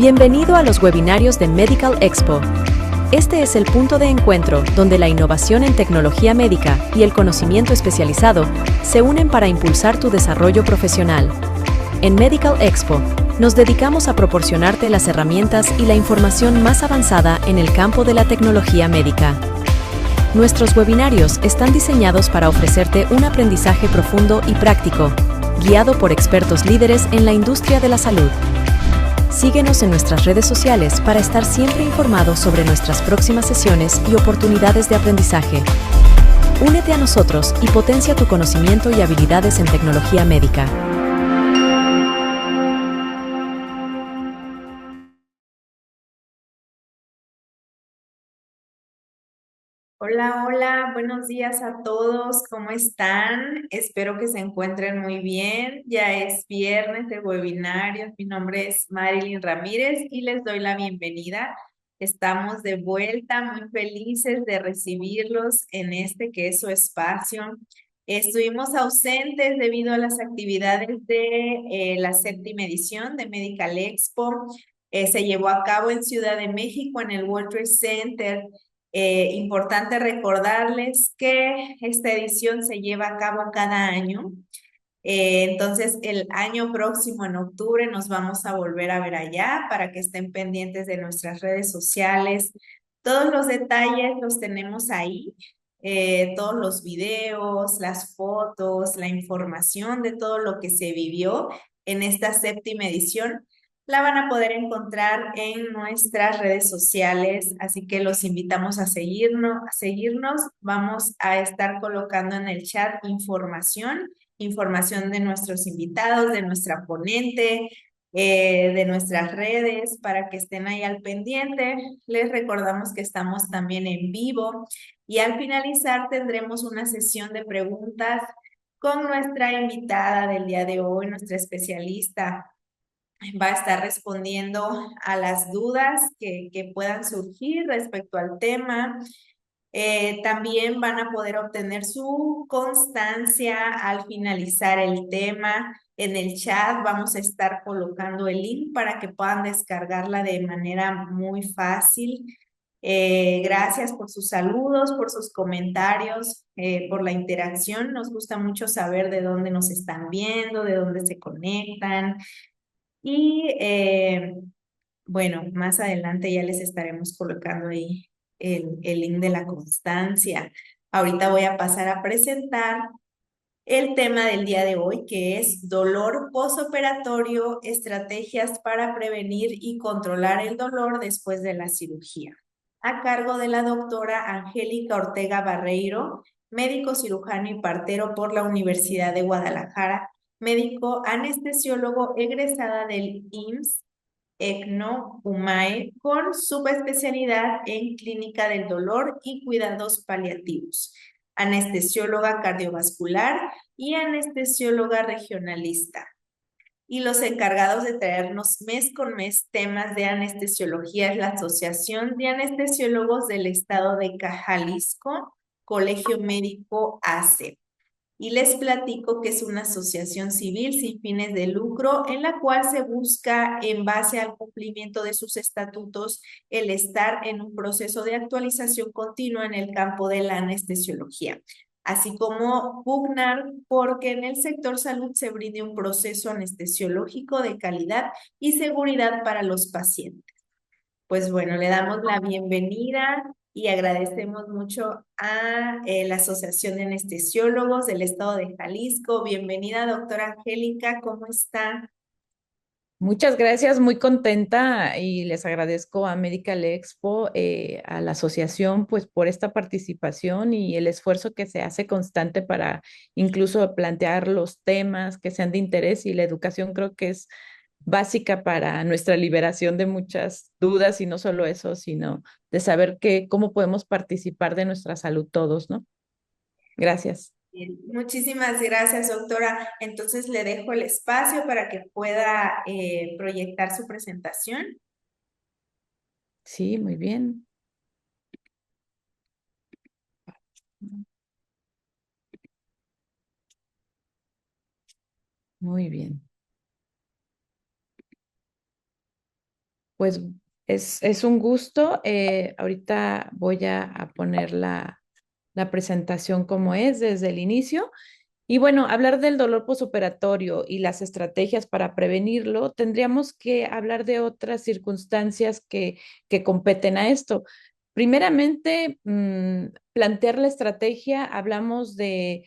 Bienvenido a los webinarios de Medical Expo. Este es el punto de encuentro donde la innovación en tecnología médica y el conocimiento especializado se unen para impulsar tu desarrollo profesional. En Medical Expo, nos dedicamos a proporcionarte las herramientas y la información más avanzada en el campo de la tecnología médica. Nuestros webinarios están diseñados para ofrecerte un aprendizaje profundo y práctico, guiado por expertos líderes en la industria de la salud. Síguenos en nuestras redes sociales para estar siempre informado sobre nuestras próximas sesiones y oportunidades de aprendizaje. Únete a nosotros y potencia tu conocimiento y habilidades en tecnología médica. Hola, hola, buenos días a todos, ¿cómo están? Espero que se encuentren muy bien. Ya es viernes de webinarios. Mi nombre es Marilyn Ramírez y les doy la bienvenida. Estamos de vuelta, muy felices de recibirlos en este que es su espacio. Estuvimos ausentes debido a las actividades de la séptima edición de Medical Expo. Se llevó a cabo en Ciudad de México, en el World Trade Center. Importante recordarles que esta edición se lleva a cabo cada año. Entonces, el año próximo, en octubre, nos vamos a volver a ver allá para que estén pendientes de nuestras redes sociales. Todos los detalles los tenemos ahí, todos los videos, las fotos, la información de todo lo que se vivió en esta séptima edición. La van a poder encontrar en nuestras redes sociales, así que los invitamos a seguirnos. Vamos a estar colocando en el chat información de nuestros invitados, de nuestra ponente, de nuestras redes, para que estén ahí al pendiente. Les recordamos que estamos también en vivo y al finalizar tendremos una sesión de preguntas con nuestra invitada del día de hoy, nuestra especialista. Va a estar respondiendo a las dudas que puedan surgir respecto al tema. También van a poder obtener su constancia al finalizar el tema. En el chat vamos a estar colocando el link para que puedan descargarla de manera muy fácil. Gracias por sus saludos, por sus comentarios, por la interacción. Nos gusta mucho saber de dónde nos están viendo, de dónde se conectan. Y bueno, más adelante ya les estaremos colocando ahí el link de la constancia. Ahorita voy a pasar a presentar el tema del día de hoy, que es dolor posoperatorio, estrategias para prevenir y controlar el dolor después de la cirugía, a cargo de la doctora Angélica Ortega Barreiro, médico cirujano y partero por la Universidad de Guadalajara, médico anestesiólogo egresada del IMSS ECNO UMAE con subespecialidad en clínica del dolor y cuidados paliativos, anestesióloga cardiovascular y anestesióloga regionalista. Y los encargados de traernos mes con mes temas de anestesiología es la Asociación de Anestesiólogos del Estado de Jalisco, Colegio Médico ACE. Y les platico que es una asociación civil sin fines de lucro en la cual se busca, en base al cumplimiento de sus estatutos, el estar en un proceso de actualización continua en el campo de la anestesiología, así como pugnar porque en el sector salud se brinde un proceso anestesiológico de calidad y seguridad para los pacientes. Pues bueno, le damos la bienvenida y agradecemos mucho a la Asociación de Anestesiólogos del Estado de Jalisco. Bienvenida, doctora Angélica, ¿cómo está? Muchas gracias, muy contenta y les agradezco a Medical Expo, a la asociación, pues por esta participación y el esfuerzo que se hace constante para incluso plantear los temas que sean de interés y la educación creo que es básica para nuestra liberación de muchas dudas y no solo eso, sino de saber cómo podemos participar de nuestra salud todos, ¿no? Gracias. Bien, muchísimas gracias, doctora. Entonces le dejo el espacio para que pueda proyectar su presentación. Sí, muy bien. Muy bien. Pues es un gusto. Ahorita voy a poner la presentación como es desde el inicio. Y bueno, hablar del dolor posoperatorio y las estrategias para prevenirlo, tendríamos que hablar de otras circunstancias que competen a esto. Primeramente, plantear la estrategia, hablamos de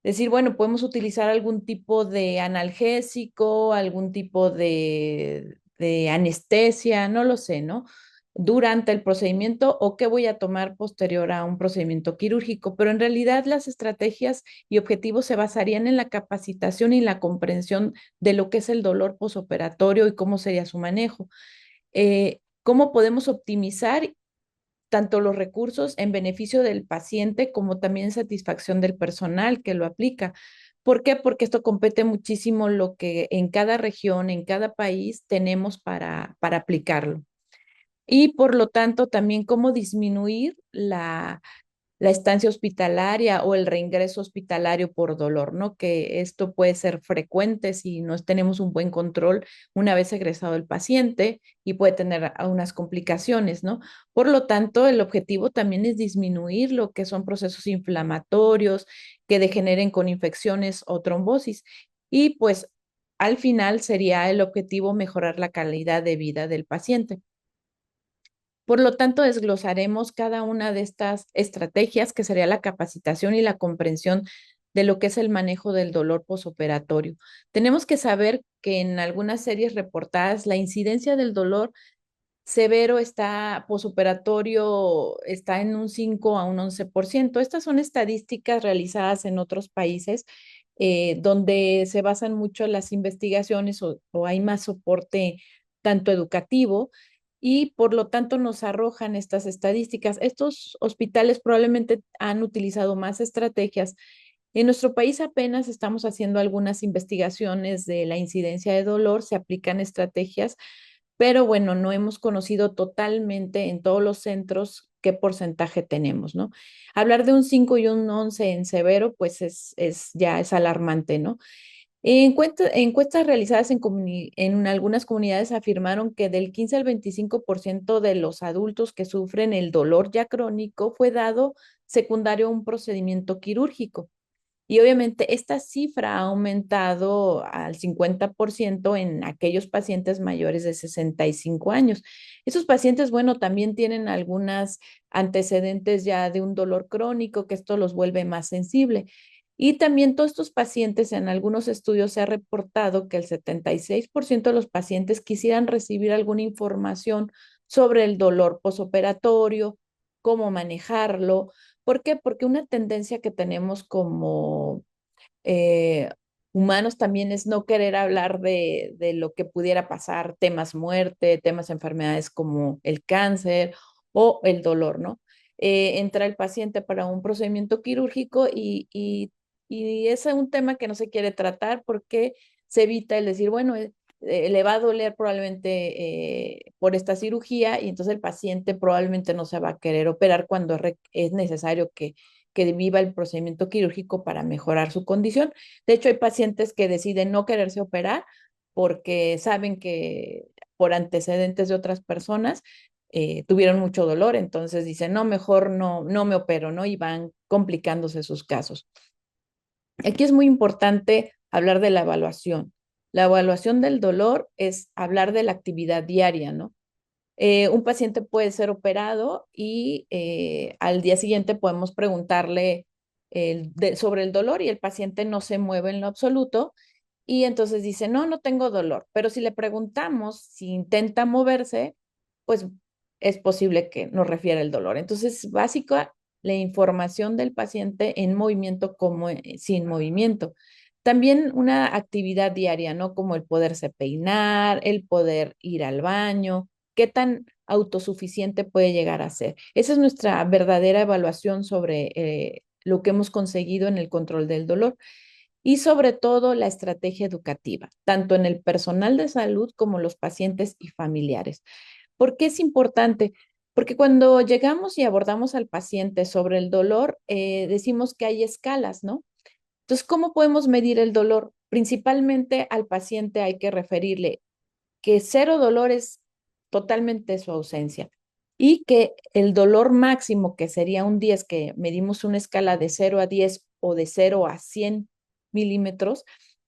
decir, bueno, podemos utilizar algún tipo de analgésico, algún tipo de anestesia, no lo sé, ¿no? Durante el procedimiento o qué voy a tomar posterior a un procedimiento quirúrgico, pero en realidad las estrategias y objetivos se basarían en la capacitación y la comprensión de lo que es el dolor posoperatorio y cómo sería su manejo. Cómo podemos optimizar tanto los recursos en beneficio del paciente como también en satisfacción del personal que lo aplica. ¿Por qué? Porque esto compete muchísimo lo que en cada región, en cada país tenemos para aplicarlo. Y por lo tanto, también cómo disminuir la estancia hospitalaria o el reingreso hospitalario por dolor, ¿no? Que esto puede ser frecuente si no tenemos un buen control una vez egresado el paciente y puede tener unas complicaciones, ¿no? Por lo tanto, el objetivo también es disminuir lo que son procesos inflamatorios que degeneren con infecciones o trombosis. Y pues al final sería el objetivo mejorar la calidad de vida del paciente. Por lo tanto, desglosaremos cada una de estas estrategias, que sería la capacitación y la comprensión de lo que es el manejo del dolor posoperatorio. Tenemos que saber que en algunas series reportadas la incidencia del dolor severo está posoperatorio está en un 5 a un 11%. Estas son estadísticas realizadas en otros países donde se basan mucho las investigaciones o hay más soporte tanto educativo y por lo tanto nos arrojan estas estadísticas. Estos hospitales probablemente han utilizado más estrategias. En nuestro país apenas estamos haciendo algunas investigaciones de la incidencia de dolor, se aplican estrategias, pero bueno, no hemos conocido totalmente en todos los centros qué porcentaje tenemos, ¿no? Hablar de un 5 y un 11 en severo, pues ya es alarmante, ¿no? Encuestas realizadas en algunas comunidades afirmaron que del 15 al 25% de los adultos que sufren el dolor ya crónico fue dado secundario a un procedimiento quirúrgico. Y obviamente esta cifra ha aumentado al 50% en aquellos pacientes mayores de 65 años. Esos pacientes, bueno, también tienen algunos antecedentes ya de un dolor crónico, que esto los vuelve más sensible. Y también todos estos pacientes, en algunos estudios se ha reportado que el 76% de los pacientes quisieran recibir alguna información sobre el dolor posoperatorio, cómo manejarlo. ¿Por qué? Porque una tendencia que tenemos como eh, humanos también es no querer hablar de lo que pudiera pasar, temas muerte, temas enfermedades como el cáncer o el dolor, ¿no? Entra el paciente para un procedimiento quirúrgico y es un tema que no se quiere tratar porque se evita el decir, bueno, le va a doler probablemente por esta cirugía y entonces el paciente probablemente no se va a querer operar cuando es necesario que viva el procedimiento quirúrgico para mejorar su condición. De hecho, hay pacientes que deciden no quererse operar porque saben que por antecedentes de otras personas tuvieron mucho dolor, entonces dicen, no, mejor no me opero, ¿no? Y van complicándose sus casos. Aquí es muy importante hablar de la evaluación. La evaluación del dolor es hablar de la actividad diaria, ¿no? Un paciente puede ser operado y al día siguiente podemos preguntarle sobre el dolor y el paciente no se mueve en lo absoluto y entonces dice, no, no tengo dolor. Pero si le preguntamos si intenta moverse, pues es posible que nos refiera el dolor. Entonces, es básica la información del paciente en movimiento como sin movimiento. También una actividad diaria, ¿no? Como el poderse peinar, el poder ir al baño, qué tan autosuficiente puede llegar a ser. Esa es nuestra verdadera evaluación sobre lo que hemos conseguido en el control del dolor y sobre todo la estrategia educativa, tanto en el personal de salud como los pacientes y familiares. ¿Por qué es importante? Porque cuando llegamos y abordamos al paciente sobre el dolor, decimos que hay escalas, ¿no? Entonces, ¿cómo podemos medir el dolor? Principalmente al paciente hay que referirle que cero dolor es totalmente su ausencia. Y que el dolor máximo, que sería un 10, que medimos una escala de 0 a 10 o de 0 a 100 milímetros,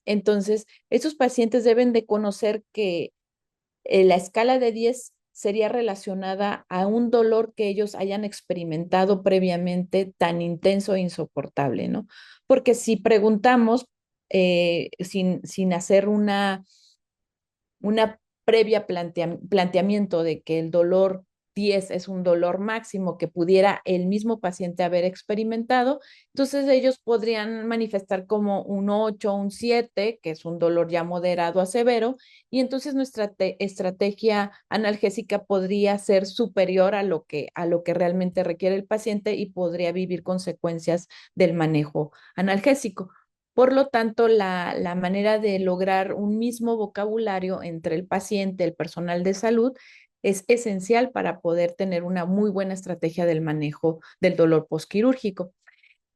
entonces esos pacientes deben de conocer que la escala de 10 sería relacionada a un dolor que ellos hayan experimentado previamente tan intenso e insoportable, ¿no? Porque si preguntamos sin hacer una previa planteamiento de que el dolor 10 es un dolor máximo que pudiera el mismo paciente haber experimentado, entonces ellos podrían manifestar como un 8, un 7, que es un dolor ya moderado a severo, y entonces nuestra estrategia analgésica podría ser superior a lo que realmente requiere el paciente y podría vivir consecuencias del manejo analgésico. Por lo tanto, la manera de lograr un mismo vocabulario entre el paciente, el personal de salud, es esencial para poder tener una muy buena estrategia del manejo del dolor posquirúrgico.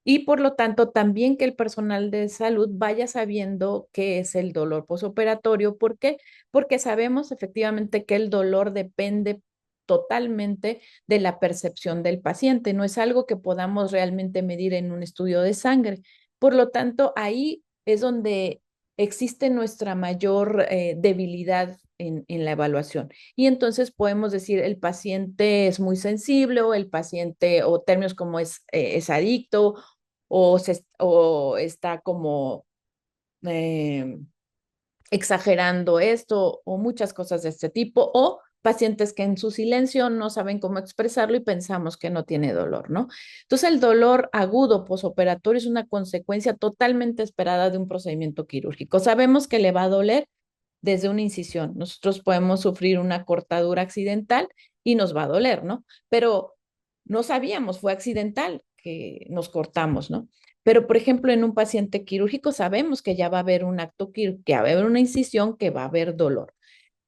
Y por lo tanto, también que el personal de salud vaya sabiendo qué es el dolor posoperatorio. ¿Por qué? Porque sabemos efectivamente que el dolor depende totalmente de la percepción del paciente. No es algo que podamos realmente medir en un estudio de sangre. Por lo tanto, ahí es donde existe nuestra mayor debilidad en la evaluación. Y entonces podemos decir el paciente es muy sensible o el paciente o términos como es adicto o está como eh, exagerando esto o muchas cosas de este tipo, o pacientes que en su silencio no saben cómo expresarlo y pensamos que no tiene dolor, ¿no? Entonces, el dolor agudo posoperatorio es una consecuencia totalmente esperada de un procedimiento quirúrgico. Sabemos que le va a doler desde una incisión. Nosotros podemos sufrir una cortadura accidental y nos va a doler, ¿no? Pero no sabíamos, fue accidental que nos cortamos, ¿no? Pero, por ejemplo, en un paciente quirúrgico sabemos que ya va a haber un acto quirúrgico, que va a haber una incisión, que va a haber dolor.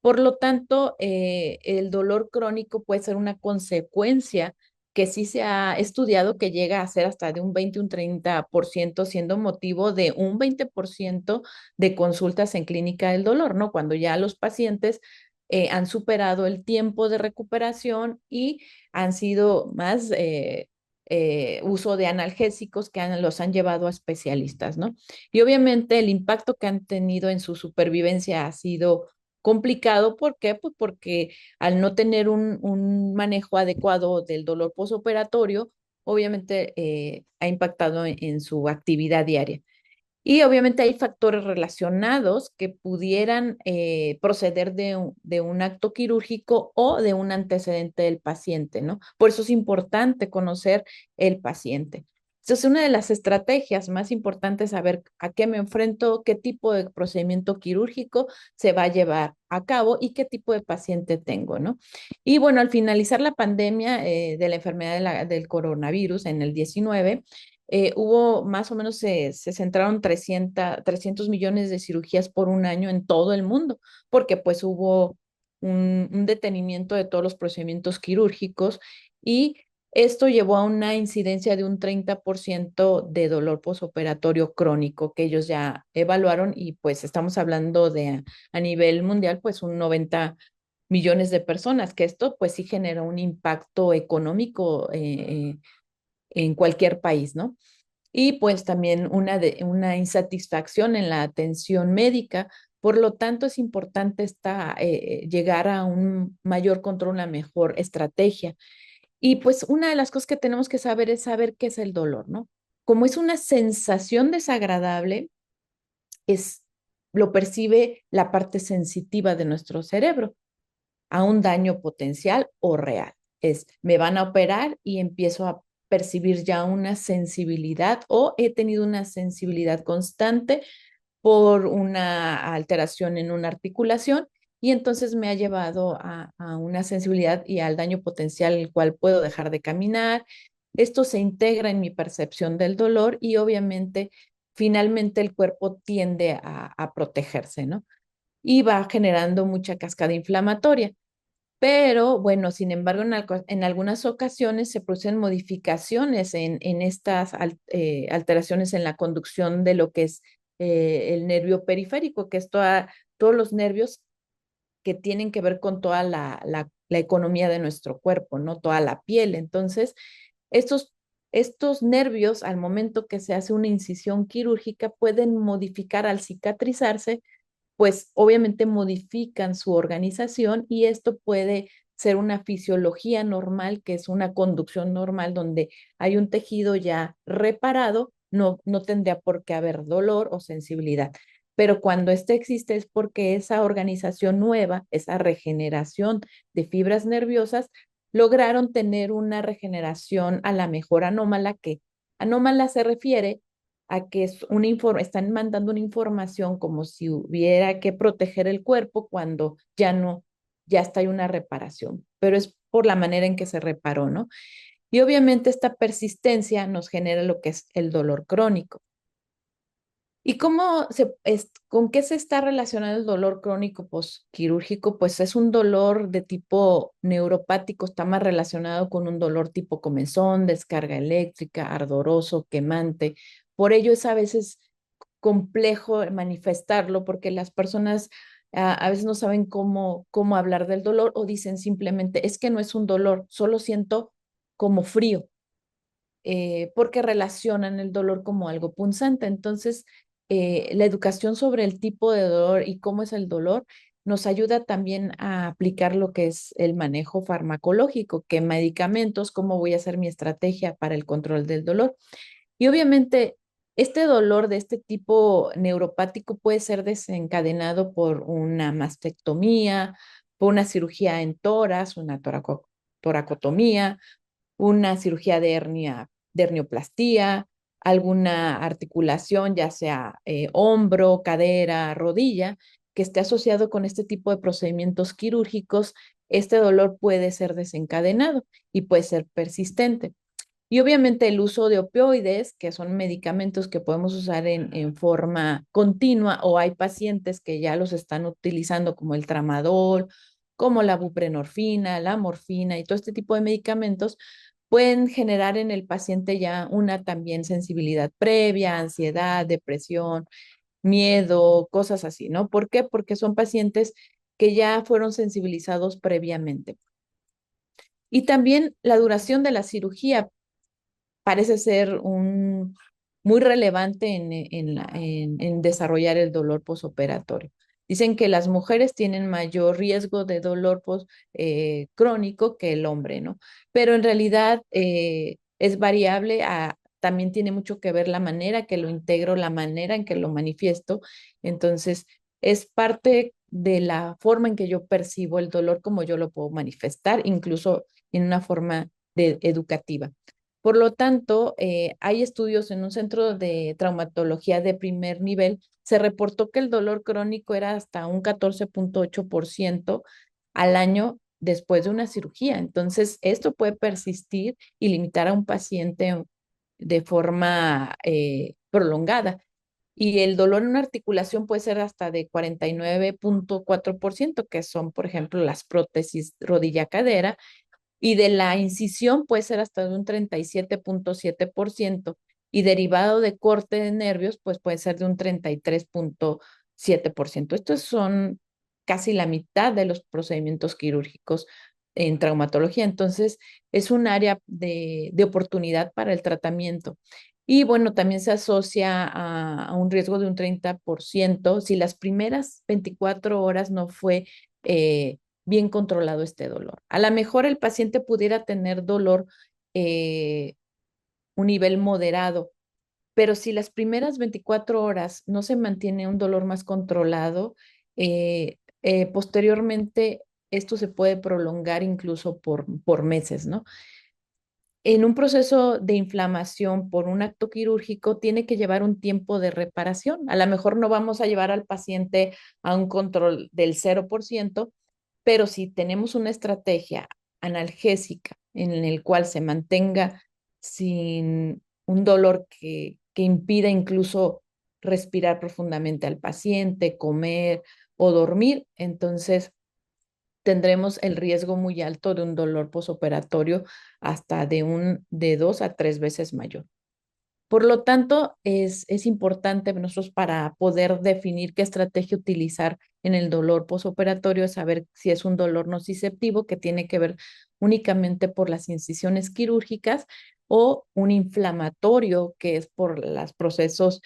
Por lo tanto, el dolor crónico puede ser una consecuencia que sí se ha estudiado que llega a ser hasta de un 20, un 30%, siendo motivo de un 20% de consultas en clínica del dolor, ¿no? Cuando ya los pacientes han superado el tiempo de recuperación y han sido más uso de analgésicos que los han llevado a especialistas, ¿no? Y obviamente el impacto que han tenido en su supervivencia ha sido complicado. ¿Por qué? Pues porque al no tener un manejo adecuado del dolor posoperatorio, obviamente ha impactado en su actividad diaria. Y obviamente hay factores relacionados que pudieran proceder de un acto quirúrgico o de un antecedente del paciente, ¿no? Por eso es importante conocer el paciente. Entonces, una de las estrategias más importantes es saber a qué me enfrento, qué tipo de procedimiento quirúrgico se va a llevar a cabo y qué tipo de paciente tengo, ¿no? Y bueno, al finalizar la pandemia de la enfermedad del coronavirus en el 19, hubo más o menos, se centraron 300 millones de cirugías por un año en todo el mundo, porque pues hubo un detenimiento de todos los procedimientos quirúrgicos y esto llevó a una incidencia de un 30% de dolor posoperatorio crónico que ellos ya evaluaron y pues estamos hablando de a nivel mundial pues un 90 millones de personas, que esto pues sí genera un impacto económico en cualquier país, ¿no? Y pues también una insatisfacción en la atención médica. Por lo tanto, es importante llegar a un mayor control, una mejor estrategia. Y pues una de las cosas que tenemos que saber es saber qué es el dolor, ¿no? Como es una sensación desagradable, es, lo percibe la parte sensitiva de nuestro cerebro a un daño potencial o real. Me van a operar y empiezo a percibir ya una sensibilidad o he tenido una sensibilidad constante por una alteración en una articulación y entonces me ha llevado a una sensibilidad y al daño potencial, el cual puedo dejar de caminar. Esto se integra en mi percepción del dolor y obviamente finalmente el cuerpo tiende a protegerse, ¿no? Y va generando mucha cascada inflamatoria. Pero bueno, sin embargo, en algunas ocasiones se producen modificaciones en estas alteraciones en la conducción de lo que es el nervio periférico, que es todos los nervios que tienen que ver con toda la la economía de nuestro cuerpo, ¿no? Toda la piel. Entonces, estos, estos nervios, al momento que se hace una incisión quirúrgica, pueden modificar al cicatrizarse, pues obviamente modifican su organización y esto puede ser una fisiología normal, que es una conducción normal donde hay un tejido ya reparado, no tendría por qué haber dolor o sensibilidad. Pero cuando este existe es porque esa organización nueva, esa regeneración de fibras nerviosas, lograron tener una regeneración a la mejor anómala, que anómala se refiere a que es están mandando una información como si hubiera que proteger el cuerpo cuando ya no, ya está hay una reparación, pero es por la manera en que se reparó, ¿no? Y obviamente esta persistencia nos genera lo que es el dolor crónico. ¿Y con qué se está relacionado el dolor crónico posquirúrgico? Pues es un dolor de tipo neuropático, está más relacionado con un dolor tipo comezón, descarga eléctrica, ardoroso, quemante. Por ello es a veces complejo manifestarlo porque las personas a veces no saben cómo hablar del dolor o dicen simplemente, es que no es un dolor, solo siento como frío, porque relacionan el dolor como algo punzante. Entonces, la educación sobre el tipo de dolor y cómo es el dolor nos ayuda también a aplicar lo que es el manejo farmacológico, qué medicamentos, cómo voy a hacer mi estrategia para el control del dolor. Y obviamente, este dolor de este tipo neuropático puede ser desencadenado por una mastectomía, por una cirugía en tórax, una toracotomía, una cirugía de hernioplastía, alguna articulación, ya sea hombro, cadera, rodilla, que esté asociado con este tipo de procedimientos quirúrgicos, este dolor puede ser desencadenado y puede ser persistente. Y obviamente el uso de opioides, que son medicamentos que podemos usar en forma continua, o hay pacientes que ya los están utilizando como el tramadol, como la buprenorfina, la morfina y todo este tipo de medicamentos, pueden generar en el paciente ya una también sensibilidad previa, ansiedad, depresión, miedo, cosas así, ¿no? ¿Por qué? Porque son pacientes que ya fueron sensibilizados previamente. Y también la duración de la cirugía parece ser muy relevante en desarrollar el dolor posoperatorio. Dicen que las mujeres tienen mayor riesgo de dolor crónico que el hombre, ¿no? Pero en realidad es variable, también tiene mucho que ver la manera que lo integro, la manera en que lo manifiesto. Entonces, es parte de la forma en que yo percibo el dolor, como yo lo puedo manifestar, incluso en una forma educativa. Por lo tanto, hay estudios en un centro de traumatología de primer nivel, se reportó que el dolor crónico era hasta un 14.8% al año después de una cirugía. Entonces, esto puede persistir y limitar a un paciente de forma prolongada. Y el dolor en una articulación puede ser hasta de 49.4%, que son, por ejemplo, las prótesis rodilla-cadera, y de la incisión puede ser hasta de un 37.7% y derivado de corte de nervios, pues puede ser de un 33.7%. Estos son casi la mitad de los procedimientos quirúrgicos en traumatología, entonces es un área de oportunidad para el tratamiento. Y bueno, también se asocia a un riesgo de un 30% si las primeras 24 horas no fue bien controlado este dolor. A lo mejor el paciente pudiera tener dolor eh, un nivel moderado, pero si las primeras 24 horas no se mantiene un dolor más controlado, posteriormente esto se puede prolongar incluso por meses, ¿no? En un proceso de inflamación por un acto quirúrgico tiene que llevar un tiempo de reparación. A lo mejor no vamos a llevar al paciente a un control del 0%, pero si tenemos una estrategia analgésica en el cual se mantenga sin un dolor que impida incluso respirar profundamente al paciente, comer o dormir, entonces tendremos el riesgo muy alto de un dolor posoperatorio hasta de 2 a 3 veces mayor. Por lo tanto, es importante nosotros para poder definir qué estrategia utilizar en el dolor posoperatorio, saber si es un dolor nociceptivo que tiene que ver únicamente por las incisiones quirúrgicas o un inflamatorio que es por los procesos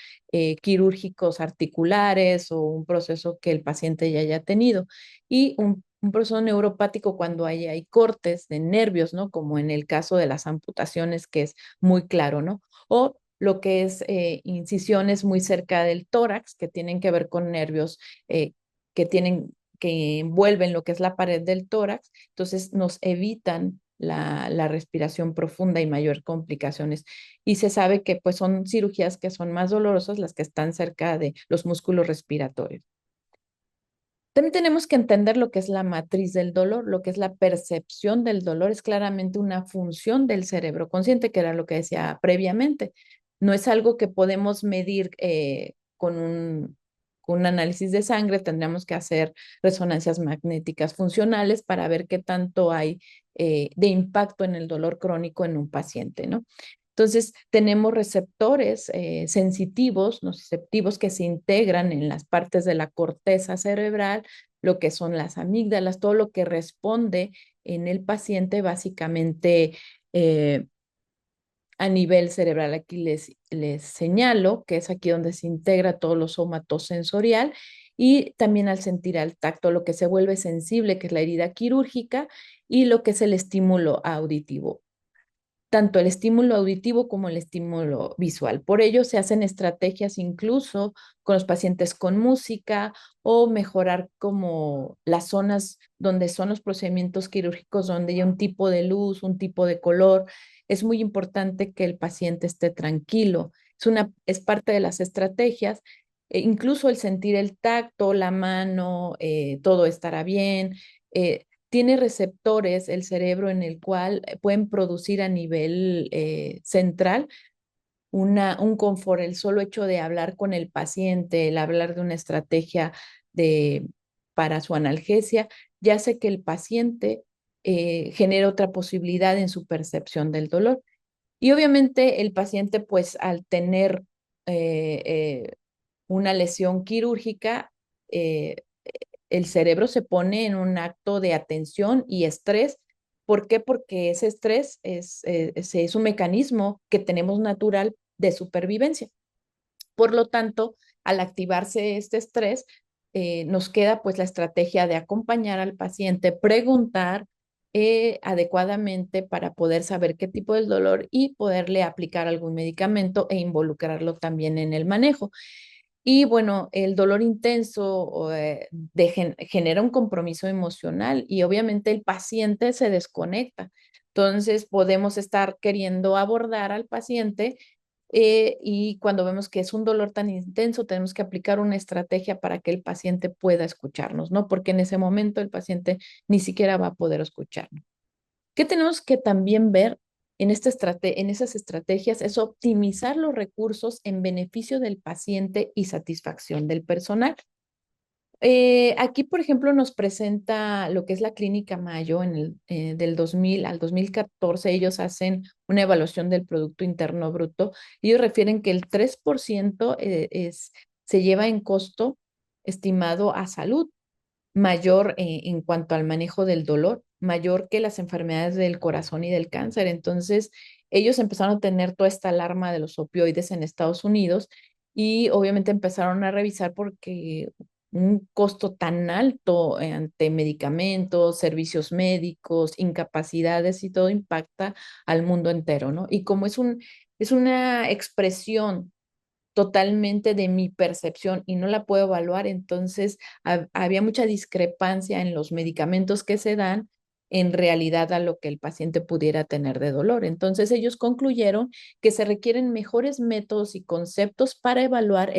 quirúrgicos articulares o un proceso que el paciente ya haya tenido. Y un proceso neuropático cuando hay cortes de nervios, ¿no? Como en el caso de las amputaciones, que es muy claro, ¿no? O lo que es incisiones muy cerca del tórax, que tienen que ver con nervios eh, que envuelven lo que es la pared del tórax, entonces nos evitan la respiración profunda y mayor complicaciones. Y se sabe que pues son cirugías que son más dolorosas las que están cerca de los músculos respiratorios. También tenemos que entender lo que es la matriz del dolor, lo que es la percepción del dolor, es claramente una función del cerebro consciente, que era lo que decía previamente. No es algo que podemos medir con un análisis de sangre, tendríamos que hacer resonancias magnéticas funcionales para ver qué tanto hay de impacto en el dolor crónico en un paciente, ¿no? Entonces, tenemos receptores sensitivos, nociceptivos, que se integran en las partes de la corteza cerebral, lo que son las amígdalas, todo lo que responde en el paciente básicamente eh, a nivel cerebral. Aquí les señalo que es aquí donde se integra todo lo somatosensorial y también al sentir al tacto, lo que se vuelve sensible, que es la herida quirúrgica, y lo que es el estímulo auditivo, tanto el estímulo auditivo como el estímulo visual. Por ello se hacen estrategias incluso con los pacientes con música o mejorar como las zonas donde son los procedimientos quirúrgicos, donde hay un tipo de luz, un tipo de color. Es muy importante que el paciente esté tranquilo. Es parte de las estrategias. Incluso el sentir el tacto, la mano, todo estará bien. Tiene receptores el cerebro en el cual pueden producir a nivel central un confort, el solo hecho de hablar con el paciente, el hablar de una estrategia de, para su analgesia, ya hace que el paciente genere otra posibilidad en su percepción del dolor. Y obviamente el paciente, pues al tener eh, eh, una lesión quirúrgica, eh, el cerebro se pone en un acto de atención y estrés. ¿Por qué? Porque ese estrés es un mecanismo que tenemos natural de supervivencia. Por lo tanto, al activarse este estrés, nos queda pues la estrategia de acompañar al paciente, preguntar adecuadamente para poder saber qué tipo de dolor y poderle aplicar algún medicamento e involucrarlo también en el manejo. Y bueno, el dolor intenso genera un compromiso emocional y obviamente el paciente se desconecta. Entonces podemos estar queriendo abordar al paciente y cuando vemos que es un dolor tan intenso, tenemos que aplicar una estrategia para que el paciente pueda escucharnos, ¿no? Porque en ese momento el paciente ni siquiera va a poder escucharnos. ¿Qué tenemos que también ver en esas estrategias? Es optimizar los recursos en beneficio del paciente y satisfacción del personal. Aquí, por ejemplo, nos presenta lo que es la Clínica Mayo del 2000 al 2014. Ellos hacen una evaluación del Producto Interno Bruto. Ellos refieren que el 3% se lleva en costo estimado a salud mayor en cuanto al manejo del dolor, mayor que las enfermedades del corazón y del cáncer. Entonces, ellos empezaron a tener toda esta alarma de los opioides en Estados Unidos y obviamente empezaron a revisar porque un costo tan alto ante medicamentos, servicios médicos, incapacidades y todo impacta al mundo entero, ¿no? Y como es una expresión totalmente de mi percepción y no la puedo evaluar, entonces había mucha discrepancia en los medicamentos que se dan en realidad a lo que el paciente pudiera tener de dolor. Entonces ellos concluyeron que se requieren mejores métodos y conceptos para evaluar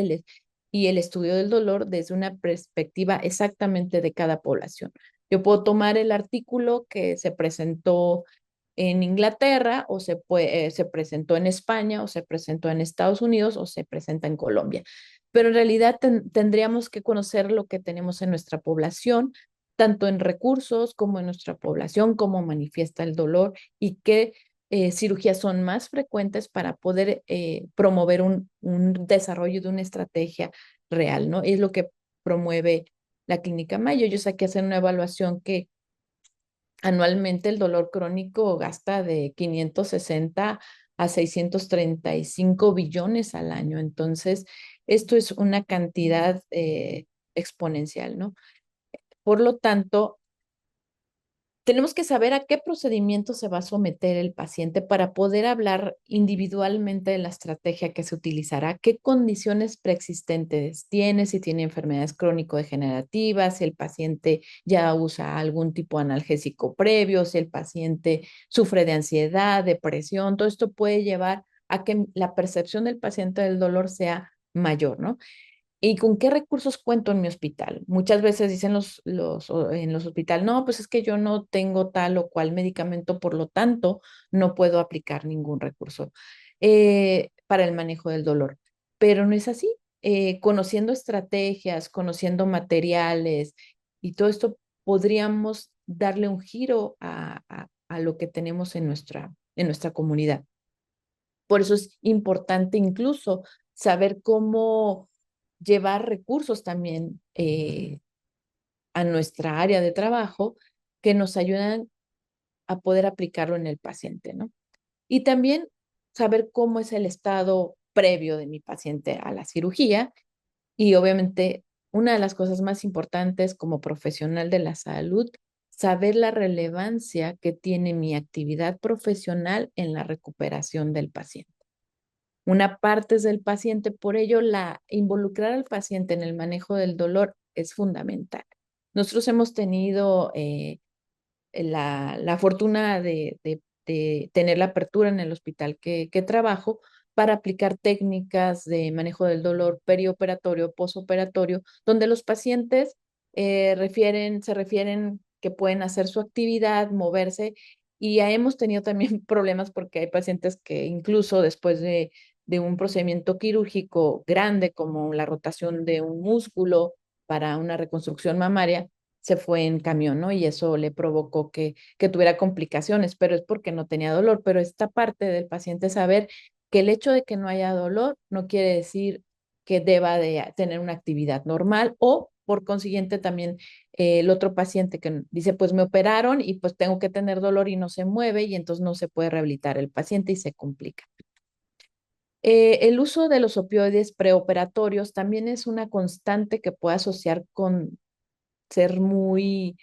y el estudio del dolor desde una perspectiva exactamente de cada población. Yo puedo tomar el artículo que se presentó en Inglaterra o se presentó en España o se presentó en Estados Unidos o se presenta en Colombia. Pero en realidad tendríamos que conocer lo que tenemos en nuestra población, tanto en recursos como en nuestra población, cómo manifiesta el dolor y qué cirugías son más frecuentes para poder promover un desarrollo de una estrategia real, ¿no? Es lo que promueve la Clínica Mayo. Yo sé que hacen una evaluación que anualmente el dolor crónico gasta de 560 a 635 billones al año. Entonces, esto es una cantidad exponencial, ¿no? Por lo tanto, tenemos que saber a qué procedimiento se va a someter el paciente para poder hablar individualmente de la estrategia que se utilizará, qué condiciones preexistentes tiene, si tiene enfermedades crónico-degenerativas, si el paciente ya usa algún tipo de analgésico previo, si el paciente sufre de ansiedad, depresión. Todo esto puede llevar a que la percepción del paciente del dolor sea mayor, ¿no? ¿Y con qué recursos cuento en mi hospital? Muchas veces dicen en los hospitales, no, pues es que yo no tengo tal o cual medicamento, por lo tanto, no puedo aplicar ningún recurso para el manejo del dolor. Pero no es así. Conociendo estrategias, conociendo materiales y todo esto, podríamos darle un giro a lo que tenemos en nuestra comunidad. Por eso es importante incluso saber cómo llevar recursos también a nuestra área de trabajo que nos ayudan a poder aplicarlo en el paciente, ¿no? Y también saber cómo es el estado previo de mi paciente a la cirugía y obviamente una de las cosas más importantes como profesional de la salud, saber la relevancia que tiene mi actividad profesional en la recuperación del paciente. Una parte es del paciente, por ello involucrar al paciente en el manejo del dolor es fundamental. Nosotros hemos tenido la fortuna de tener la apertura en el hospital que trabajo para aplicar técnicas de manejo del dolor perioperatorio, posoperatorio, donde los pacientes se refieren que pueden hacer su actividad, moverse, y ya hemos tenido también problemas porque hay pacientes que incluso después de un procedimiento quirúrgico grande como la rotación de un músculo para una reconstrucción mamaria, se fue en camión, ¿no? Y eso le provocó que tuviera complicaciones, pero es porque no tenía dolor. Pero esta parte del paciente es saber que el hecho de que no haya dolor no quiere decir que deba de tener una actividad normal o por consiguiente también el otro paciente que dice, pues me operaron y pues tengo que tener dolor y no se mueve y entonces no se puede rehabilitar el paciente y se complica. El uso de los opioides preoperatorios también es una constante que puede asociar con ser muy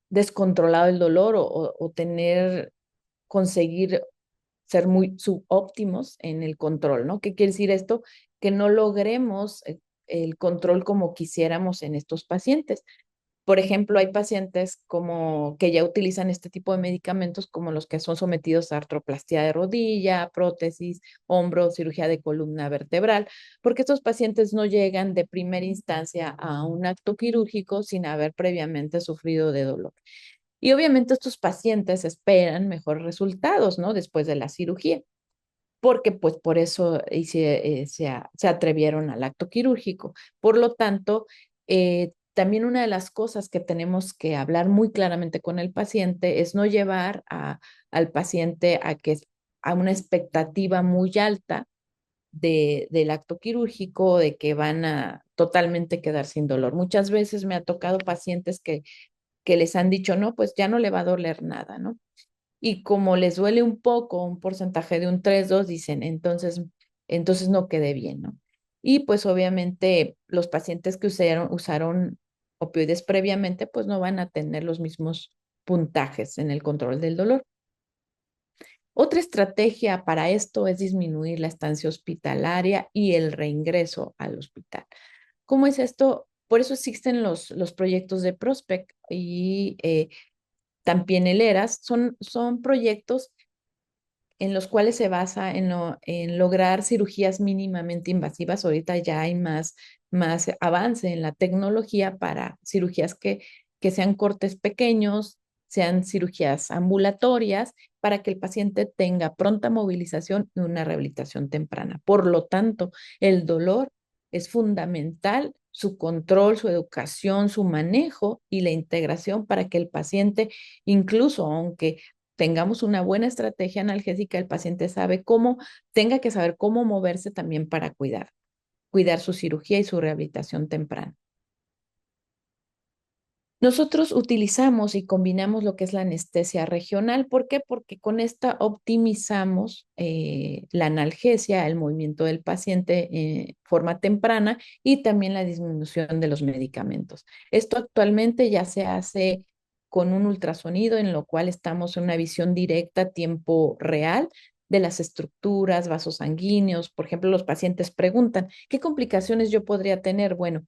descontrolado el dolor o conseguir ser muy subóptimos en el control, ¿no? ¿Qué quiere decir esto? Que no logremos el control como quisiéramos en estos pacientes. Por ejemplo, hay pacientes como que ya utilizan este tipo de medicamentos como los que son sometidos a artroplastia de rodilla, prótesis, hombro, cirugía de columna vertebral, porque estos pacientes no llegan de primera instancia a un acto quirúrgico sin haber previamente sufrido de dolor. Y obviamente estos pacientes esperan mejores resultados, ¿no? Después de la cirugía, porque pues por eso se atrevieron al acto quirúrgico. Por lo tanto, también una de las cosas que tenemos que hablar muy claramente con el paciente es no llevar al paciente a una expectativa muy alta del acto quirúrgico, de que van a totalmente quedar sin dolor. Muchas veces me ha tocado pacientes que les han dicho, no, pues ya no le va a doler nada, ¿no? Y como les duele un poco, un porcentaje de un 3-2, dicen, entonces no quedé bien, ¿no? Y pues obviamente los pacientes que usaron opioides previamente, pues no van a tener los mismos puntajes en el control del dolor. Otra estrategia para esto es disminuir la estancia hospitalaria y el reingreso al hospital. ¿Cómo es esto? Por eso existen los proyectos de Prospect y también el ERAS. Son proyectos en los cuales se basa en lograr cirugías mínimamente invasivas. Ahorita ya hay más avance en la tecnología para cirugías que sean cortes pequeños, sean cirugías ambulatorias, para que el paciente tenga pronta movilización y una rehabilitación temprana. Por lo tanto, el dolor es fundamental, su control, su educación, su manejo y la integración para que el paciente, incluso aunque tengamos una buena estrategia analgésica, el paciente sabe cómo, tenga que saber cómo moverse también para cuidar su cirugía y su rehabilitación temprana. Nosotros utilizamos y combinamos lo que es la anestesia regional. ¿Por qué? Porque con esta optimizamos la analgesia, el movimiento del paciente en forma temprana y también la disminución de los medicamentos. Esto actualmente ya se hace con un ultrasonido en lo cual estamos en una visión directa a tiempo real de las estructuras, vasos sanguíneos. Por ejemplo, los pacientes preguntan, ¿qué complicaciones yo podría tener? Bueno,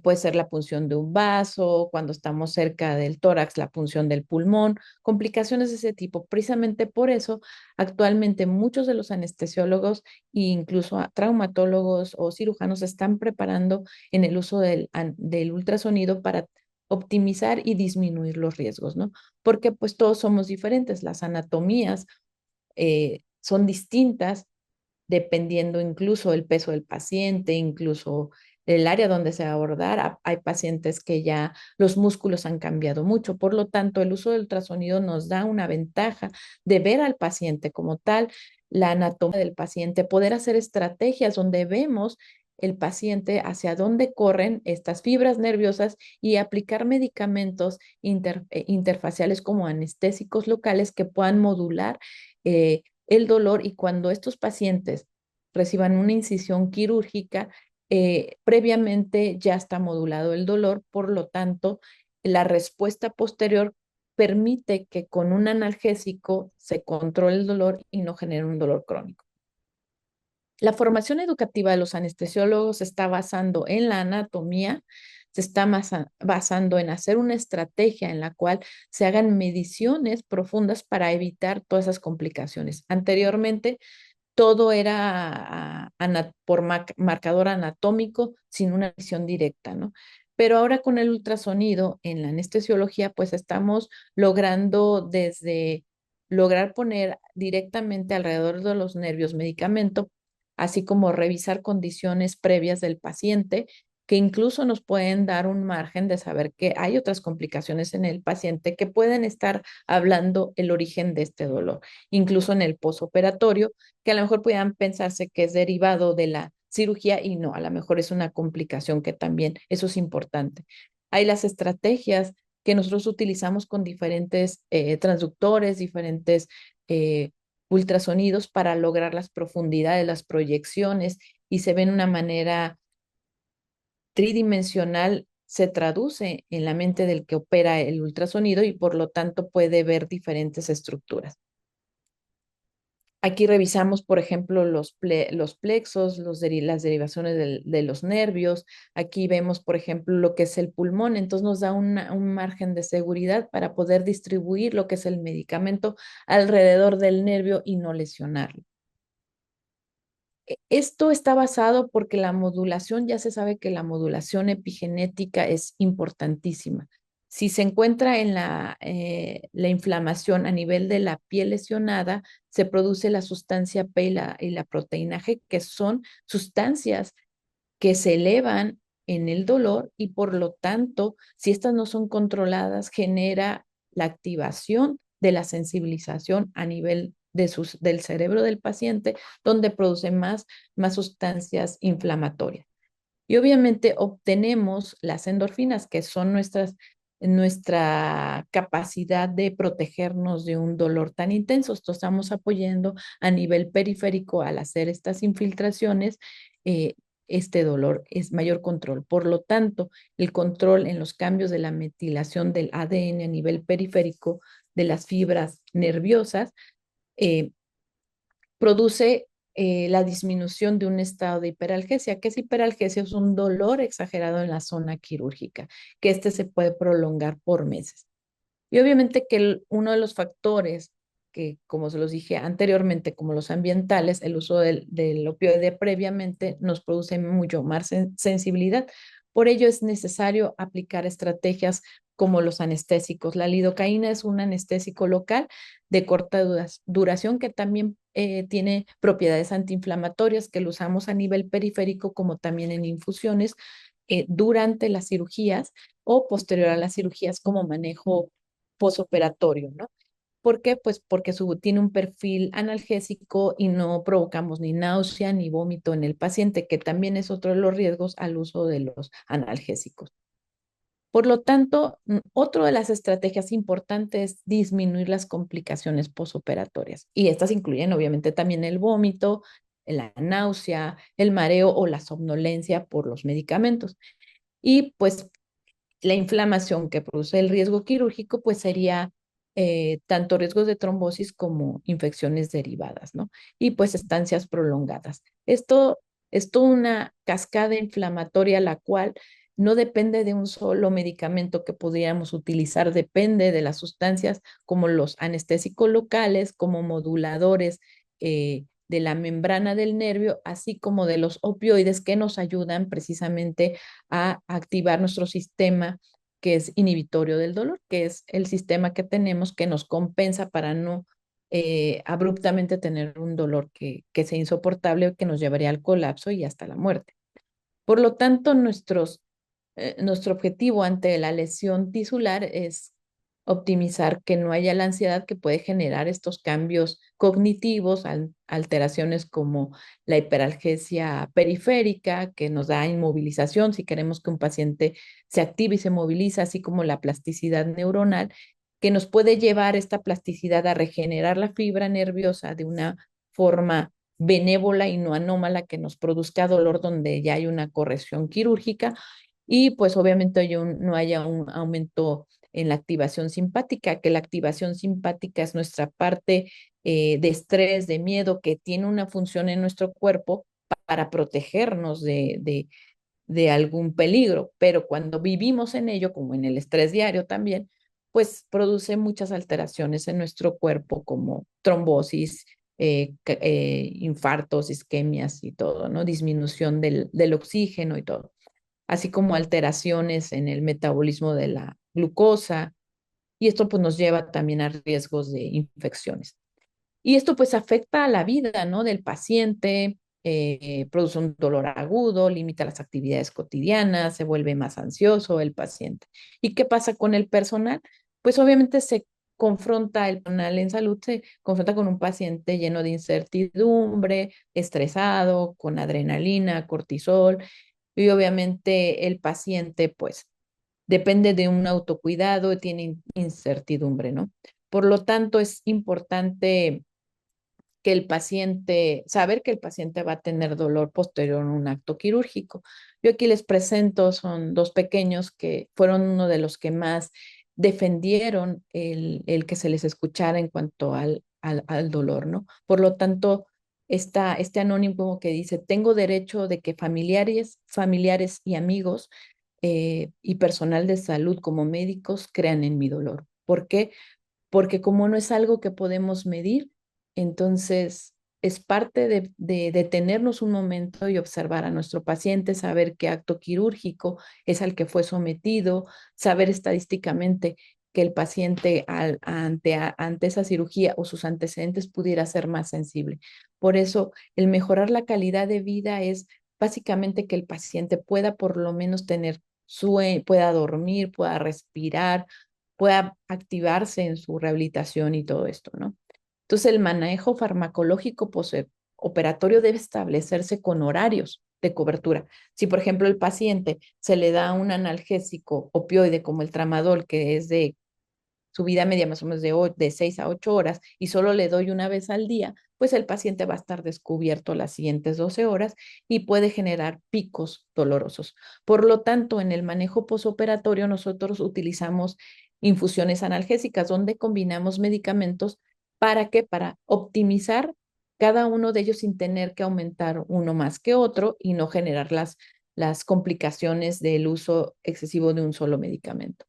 puede ser la punción de un vaso, cuando estamos cerca del tórax, la punción del pulmón, complicaciones de ese tipo. Precisamente por eso, actualmente muchos de los anestesiólogos e incluso traumatólogos o cirujanos se están preparando en el uso del ultrasonido para optimizar y disminuir los riesgos, ¿no? Porque pues todos somos diferentes, las anatomías son distintas dependiendo incluso el peso del paciente, incluso el área donde se va a abordar. Hay pacientes que ya los músculos han cambiado mucho, por lo tanto, el uso del ultrasonido nos da una ventaja de ver al paciente como tal, la anatomía del paciente, poder hacer estrategias donde vemos el paciente hacia dónde corren estas fibras nerviosas y aplicar medicamentos interfaciales como anestésicos locales que puedan modular el dolor, y cuando estos pacientes reciban una incisión quirúrgica, previamente ya está modulado el dolor, por lo tanto, la respuesta posterior permite que con un analgésico se controle el dolor y no genere un dolor crónico. La formación educativa de los anestesiólogos se está basando en la anatomía, se está basando en hacer una estrategia en la cual se hagan mediciones profundas para evitar todas esas complicaciones. Anteriormente, todo era por marcador anatómico sin una visión directa, ¿no? Pero ahora con el ultrasonido en la anestesiología, pues estamos logrando desde lograr poner directamente alrededor de los nervios medicamento, así como revisar condiciones previas del paciente, que incluso nos pueden dar un margen de saber que hay otras complicaciones en el paciente que pueden estar hablando el origen de este dolor, incluso en el posoperatorio, que a lo mejor puedan pensarse que es derivado de la cirugía y no, a lo mejor es una complicación que también, eso es importante. Hay las estrategias que nosotros utilizamos con diferentes transductores, diferentes eh, ultrasonidos para lograr las profundidades, las proyecciones, y se ve de una manera tridimensional, se traduce en la mente del que opera el ultrasonido y por lo tanto puede ver diferentes estructuras. Aquí revisamos, por ejemplo, los plexos, las derivaciones de los nervios. Aquí vemos, por ejemplo, lo que es el pulmón. Entonces nos da un margen de seguridad para poder distribuir lo que es el medicamento alrededor del nervio y no lesionarlo. Esto está basado porque la modulación, ya se sabe que la modulación epigenética es importantísima. Si se encuentra en la inflamación a nivel de la piel lesionada, se produce la sustancia P y la proteína G, que son sustancias que se elevan en el dolor, y por lo tanto, si estas no son controladas, genera la activación de la sensibilización a nivel del cerebro del paciente, donde produce más sustancias inflamatorias. Y obviamente obtenemos las endorfinas, que son nuestra capacidad de protegernos de un dolor tan intenso. Esto estamos apoyando a nivel periférico al hacer estas infiltraciones. Este dolor es mayor control. Por lo tanto, el control en los cambios de la metilación del ADN a nivel periférico de las fibras nerviosas eh, produce la disminución de un estado de hiperalgesia. ¿Qué es hiperalgesia? Es un dolor exagerado en la zona quirúrgica, que este se puede prolongar por meses. Y obviamente que uno de los factores que, como se los dije anteriormente, como los ambientales, el uso del opioide previamente nos produce mucho más sensibilidad. Por ello es necesario aplicar estrategias como los anestésicos. La lidocaína es un anestésico local de corta duración que también tiene propiedades antiinflamatorias, que lo usamos a nivel periférico como también en infusiones durante las cirugías o posterior a las cirugías como manejo posoperatorio, ¿no? ¿Por qué? Pues porque tiene un perfil analgésico y no provocamos ni náusea ni vómito en el paciente, que también es otro de los riesgos al uso de los analgésicos. Por lo tanto, otra de las estrategias importantes es disminuir las complicaciones posoperatorias. Y estas incluyen obviamente también el vómito, la náusea, el mareo o la somnolencia por los medicamentos. Y pues la inflamación que produce el riesgo quirúrgico, pues sería tanto riesgos de trombosis como infecciones derivadas, ¿no? Y pues estancias prolongadas. Esto es toda una cascada inflamatoria, la cual no depende de un solo medicamento que podríamos utilizar, depende de las sustancias como los anestésicos locales, como moduladores de la membrana del nervio, así como de los opioides que nos ayudan precisamente a activar nuestro sistema que es inhibitorio del dolor, que es el sistema que tenemos que nos compensa para no abruptamente tener un dolor que sea insoportable, que nos llevaría al colapso y hasta la muerte. Por lo tanto, nuestro objetivo ante la lesión tisular es optimizar que no haya la ansiedad que puede generar estos cambios cognitivos, alteraciones como la hiperalgesia periférica, que nos da inmovilización si queremos que un paciente se active y se moviliza, así como la plasticidad neuronal, que nos puede llevar esta plasticidad a regenerar la fibra nerviosa de una forma benévola y no anómala que nos produzca dolor donde ya hay una corrección quirúrgica y pues obviamente no haya un aumento en la activación simpática, que la activación simpática es nuestra parte de estrés, de miedo, que tiene una función en nuestro cuerpo para protegernos de algún peligro, pero cuando vivimos en ello, como en el estrés diario también, pues produce muchas alteraciones en nuestro cuerpo como trombosis, infartos, isquemias y todo, ¿no? Disminución del oxígeno y todo, así como alteraciones en el metabolismo de la glucosa, y esto pues nos lleva también a riesgos de infecciones. Y esto pues afecta a la vida, ¿no? Del paciente, produce un dolor agudo, limita las actividades cotidianas, se vuelve más ansioso el paciente. ¿Y qué pasa con el personal? Pues obviamente el personal en salud se confronta con un paciente lleno de incertidumbre, estresado, con adrenalina, cortisol, y obviamente el paciente pues depende de un autocuidado, tiene incertidumbre, ¿no? Por lo tanto, es importante saber que el paciente va a tener dolor posterior a un acto quirúrgico. Yo aquí les presento, son dos pequeños que fueron uno de los que más defendieron el que se les escuchara en cuanto al dolor, ¿no? Por lo tanto, este anónimo que dice, tengo derecho de que familiares y amigos y personal de salud como médicos crean en mi dolor. ¿Por qué? Porque como no es algo que podemos medir, entonces es parte de detenernos un momento y observar a nuestro paciente, saber qué acto quirúrgico es al que fue sometido, saber estadísticamente que el paciente ante esa cirugía o sus antecedentes pudiera ser más sensible. Por eso, el mejorar la calidad de vida es básicamente que el paciente pueda por lo menos tener sueño, pueda dormir, pueda respirar, pueda activarse en su rehabilitación y todo esto, ¿no? Entonces, el manejo farmacológico postoperatorio debe establecerse con horarios de cobertura. Si, por ejemplo, el paciente se le da un analgésico opioide como el tramadol, que es de su vida media más o menos de 6 a 8 horas y solo le doy una vez al día, pues el paciente va a estar descubierto las siguientes 12 horas y puede generar picos dolorosos. Por lo tanto, en el manejo posoperatorio nosotros utilizamos infusiones analgésicas donde combinamos medicamentos. ¿Para qué? Para optimizar cada uno de ellos sin tener que aumentar uno más que otro y no generar las complicaciones del uso excesivo de un solo medicamento.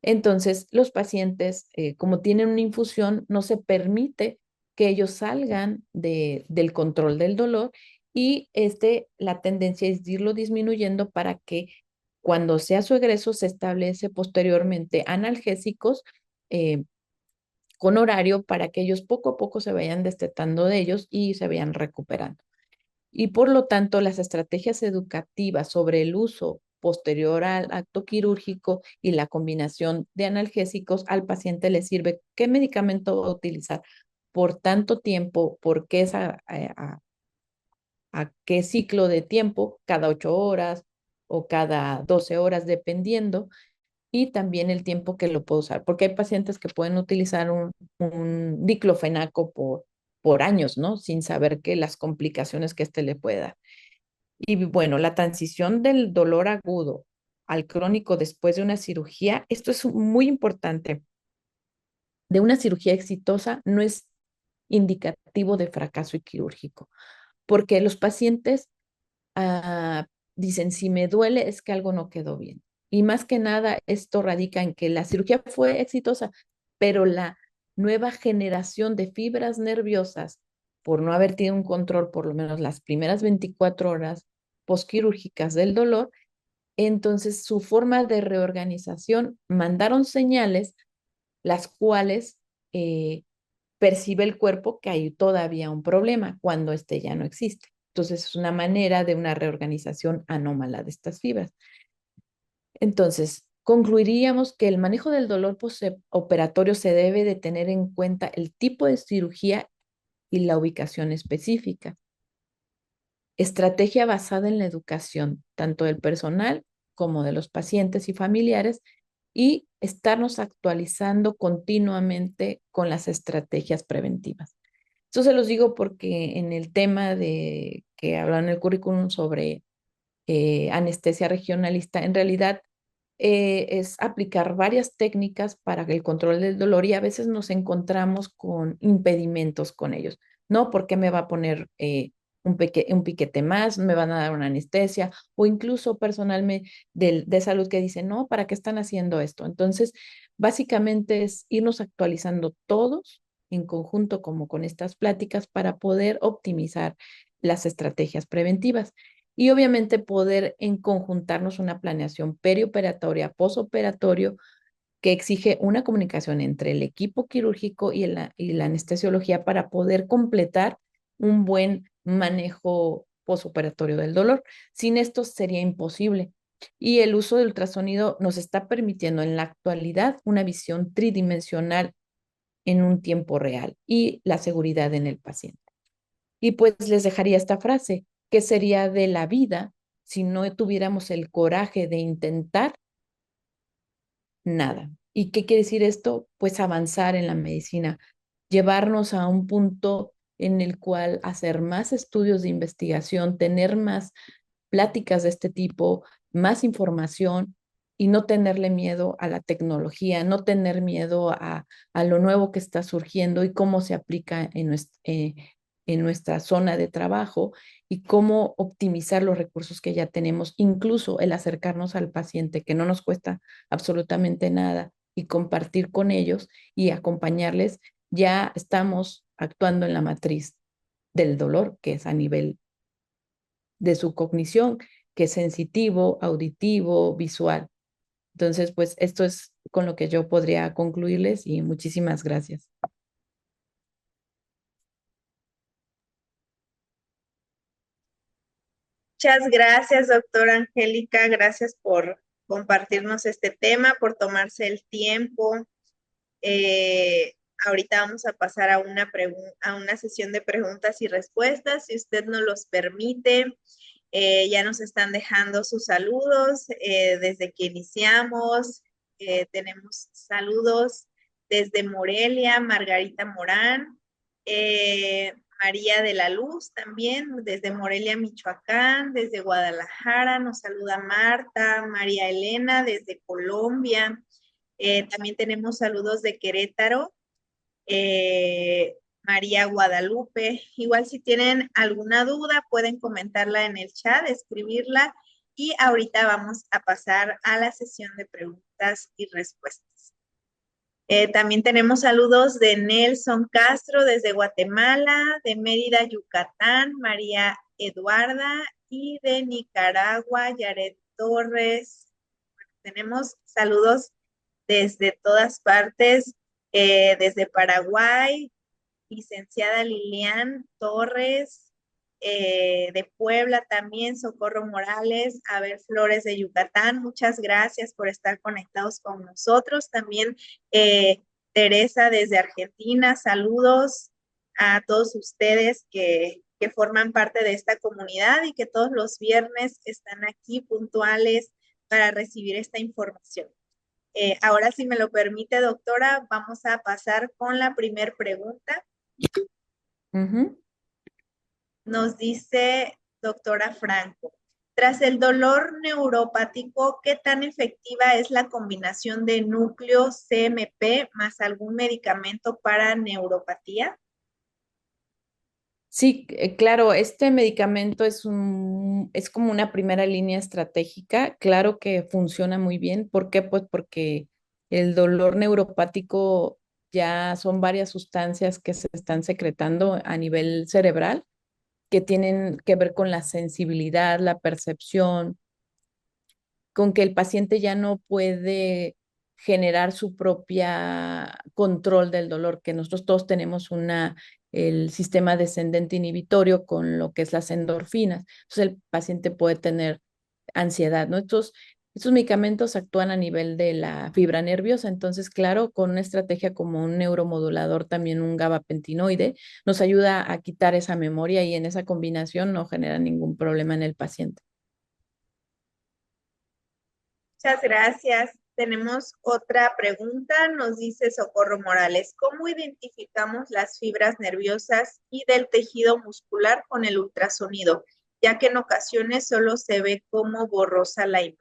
Entonces, los pacientes, como tienen una infusión, no se permite que ellos salgan del control del dolor y la tendencia es irlo disminuyendo para que cuando sea su egreso se establece posteriormente analgésicos eh, con horario para que ellos poco a poco se vayan destetando de ellos y se vayan recuperando. Y por lo tanto, las estrategias educativas sobre el uso posterior al acto quirúrgico y la combinación de analgésicos, al paciente le sirve qué medicamento va a utilizar por tanto tiempo, por qué a qué ciclo de tiempo, cada 8 horas o cada 12 horas, dependiendo, y también el tiempo que lo puedo usar, porque hay pacientes que pueden utilizar un diclofenaco por años, ¿no? Sin saber que las complicaciones que le puede dar. Y bueno, la transición del dolor agudo al crónico después de una cirugía, esto es muy importante. De una cirugía exitosa no es indicativo de fracaso quirúrgico, porque los pacientes ah, dicen, si me duele es que algo no quedó bien. Y más que nada, esto radica en que la cirugía fue exitosa, pero la nueva generación de fibras nerviosas, por no haber tenido un control por lo menos las primeras 24 horas posquirúrgicas del dolor, entonces su forma de reorganización mandaron señales las cuales eh, percibe el cuerpo que hay todavía un problema cuando este ya no existe. Entonces es una manera de una reorganización anómala de estas fibras. Entonces, concluiríamos que el manejo del dolor postoperatorio se debe de tener en cuenta el tipo de cirugía y la ubicación específica. Estrategia basada en la educación, tanto del personal como de los pacientes y familiares, y estarnos actualizando continuamente con las estrategias preventivas. Esto se los digo porque en el tema de que hablan en el currículum sobre anestesia regionalista, en realidad es aplicar varias técnicas para el control del dolor y a veces nos encontramos con impedimentos con ellos. No, ¿por qué me va a poner un piquete más? ¿Me van a dar una anestesia? O incluso personal de salud que dice, no, ¿para qué están haciendo esto? Entonces, básicamente es irnos actualizando todos en conjunto como con estas pláticas para poder optimizar las estrategias preventivas y obviamente poder en conjuntarnos una planeación perioperatoria, posoperatorio, que exige una comunicación entre el equipo quirúrgico y la anestesiología para poder completar un buen manejo posoperatorio del dolor. Sin esto sería imposible. Y el uso del ultrasonido nos está permitiendo en la actualidad una visión tridimensional en un tiempo real y la seguridad en el paciente. Y pues les dejaría esta frase: ¿qué sería de la vida si no tuviéramos el coraje de intentar nada? ¿Y qué quiere decir esto? Pues avanzar en la medicina, llevarnos a un punto en el cual hacer más estudios de investigación, tener más pláticas de este tipo, más información y no tenerle miedo a la tecnología, no tener miedo a lo nuevo que está surgiendo y cómo se aplica en nuestra zona de trabajo y cómo optimizar los recursos que ya tenemos, incluso el acercarnos al paciente, que no nos cuesta absolutamente nada, y compartir con ellos y acompañarles. Ya estamos actuando en la matriz del dolor, que es a nivel de su cognición, que es sensitivo, auditivo, visual. Entonces, pues esto es con lo que yo podría concluirles y muchísimas gracias. Muchas gracias, doctora Angélica. Gracias por compartirnos este tema, por tomarse el tiempo. Ahorita vamos a pasar a una sesión de preguntas y respuestas, si usted nos los permite. Ya nos están dejando sus saludos desde que iniciamos. Tenemos saludos desde Morelia, Margarita Morán, María de la Luz también, desde Morelia, Michoacán, desde Guadalajara, nos saluda Marta, María Elena desde Colombia. También tenemos saludos de Querétaro, María Guadalupe. Igual si tienen alguna duda pueden comentarla en el chat, escribirla y ahorita vamos a pasar a la sesión de preguntas y respuestas. También tenemos saludos de Nelson Castro desde Guatemala, de Mérida, Yucatán, María Eduarda y de Nicaragua, Yaret Torres. Tenemos saludos desde todas partes, desde Paraguay, licenciada Lilian Torres, de Puebla también, Socorro Morales, Abel Flores de Yucatán, muchas gracias por estar conectados con nosotros. También Teresa desde Argentina, saludos a todos ustedes que forman parte de esta comunidad y que todos los viernes están aquí puntuales para recibir esta información. Ahora, si me lo permite, doctora, vamos a pasar con la primer pregunta. Nos dice doctora Franco, tras el dolor neuropático, ¿qué tan efectiva es la combinación de núcleo CMP más algún medicamento para neuropatía? Sí, claro, este medicamento es como una primera línea estratégica. Claro que funciona muy bien. ¿Por qué? Pues porque el dolor neuropático ya son varias sustancias que se están secretando a nivel cerebral que tienen que ver con la sensibilidad, la percepción, con que el paciente ya no puede generar su propia control del dolor, que nosotros todos tenemos el sistema descendente inhibitorio con lo que es las endorfinas. Entonces el paciente puede tener ansiedad, ¿no? Estos medicamentos actúan a nivel de la fibra nerviosa, entonces, claro, con una estrategia como un neuromodulador, también un gabapentinoide, nos ayuda a quitar esa memoria y en esa combinación no genera ningún problema en el paciente. Muchas gracias. Tenemos otra pregunta, nos dice Socorro Morales, ¿cómo identificamos las fibras nerviosas y del tejido muscular con el ultrasonido? Ya que en ocasiones solo se ve como borrosa la imagen.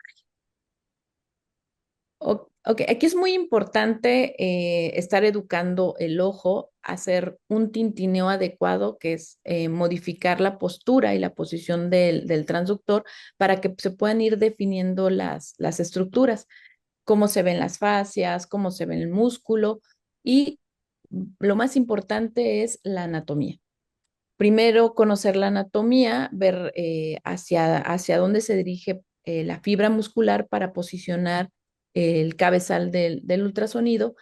Ok, aquí es muy importante estar educando el ojo a hacer un tintineo adecuado, que es modificar la postura y la posición del transductor para que se puedan ir definiendo las estructuras, cómo se ven las fascias, cómo se ve el músculo y lo más importante es la anatomía. Primero, conocer la anatomía, ver hacia dónde se dirige la fibra muscular para posicionar el cabezal del ultrasonido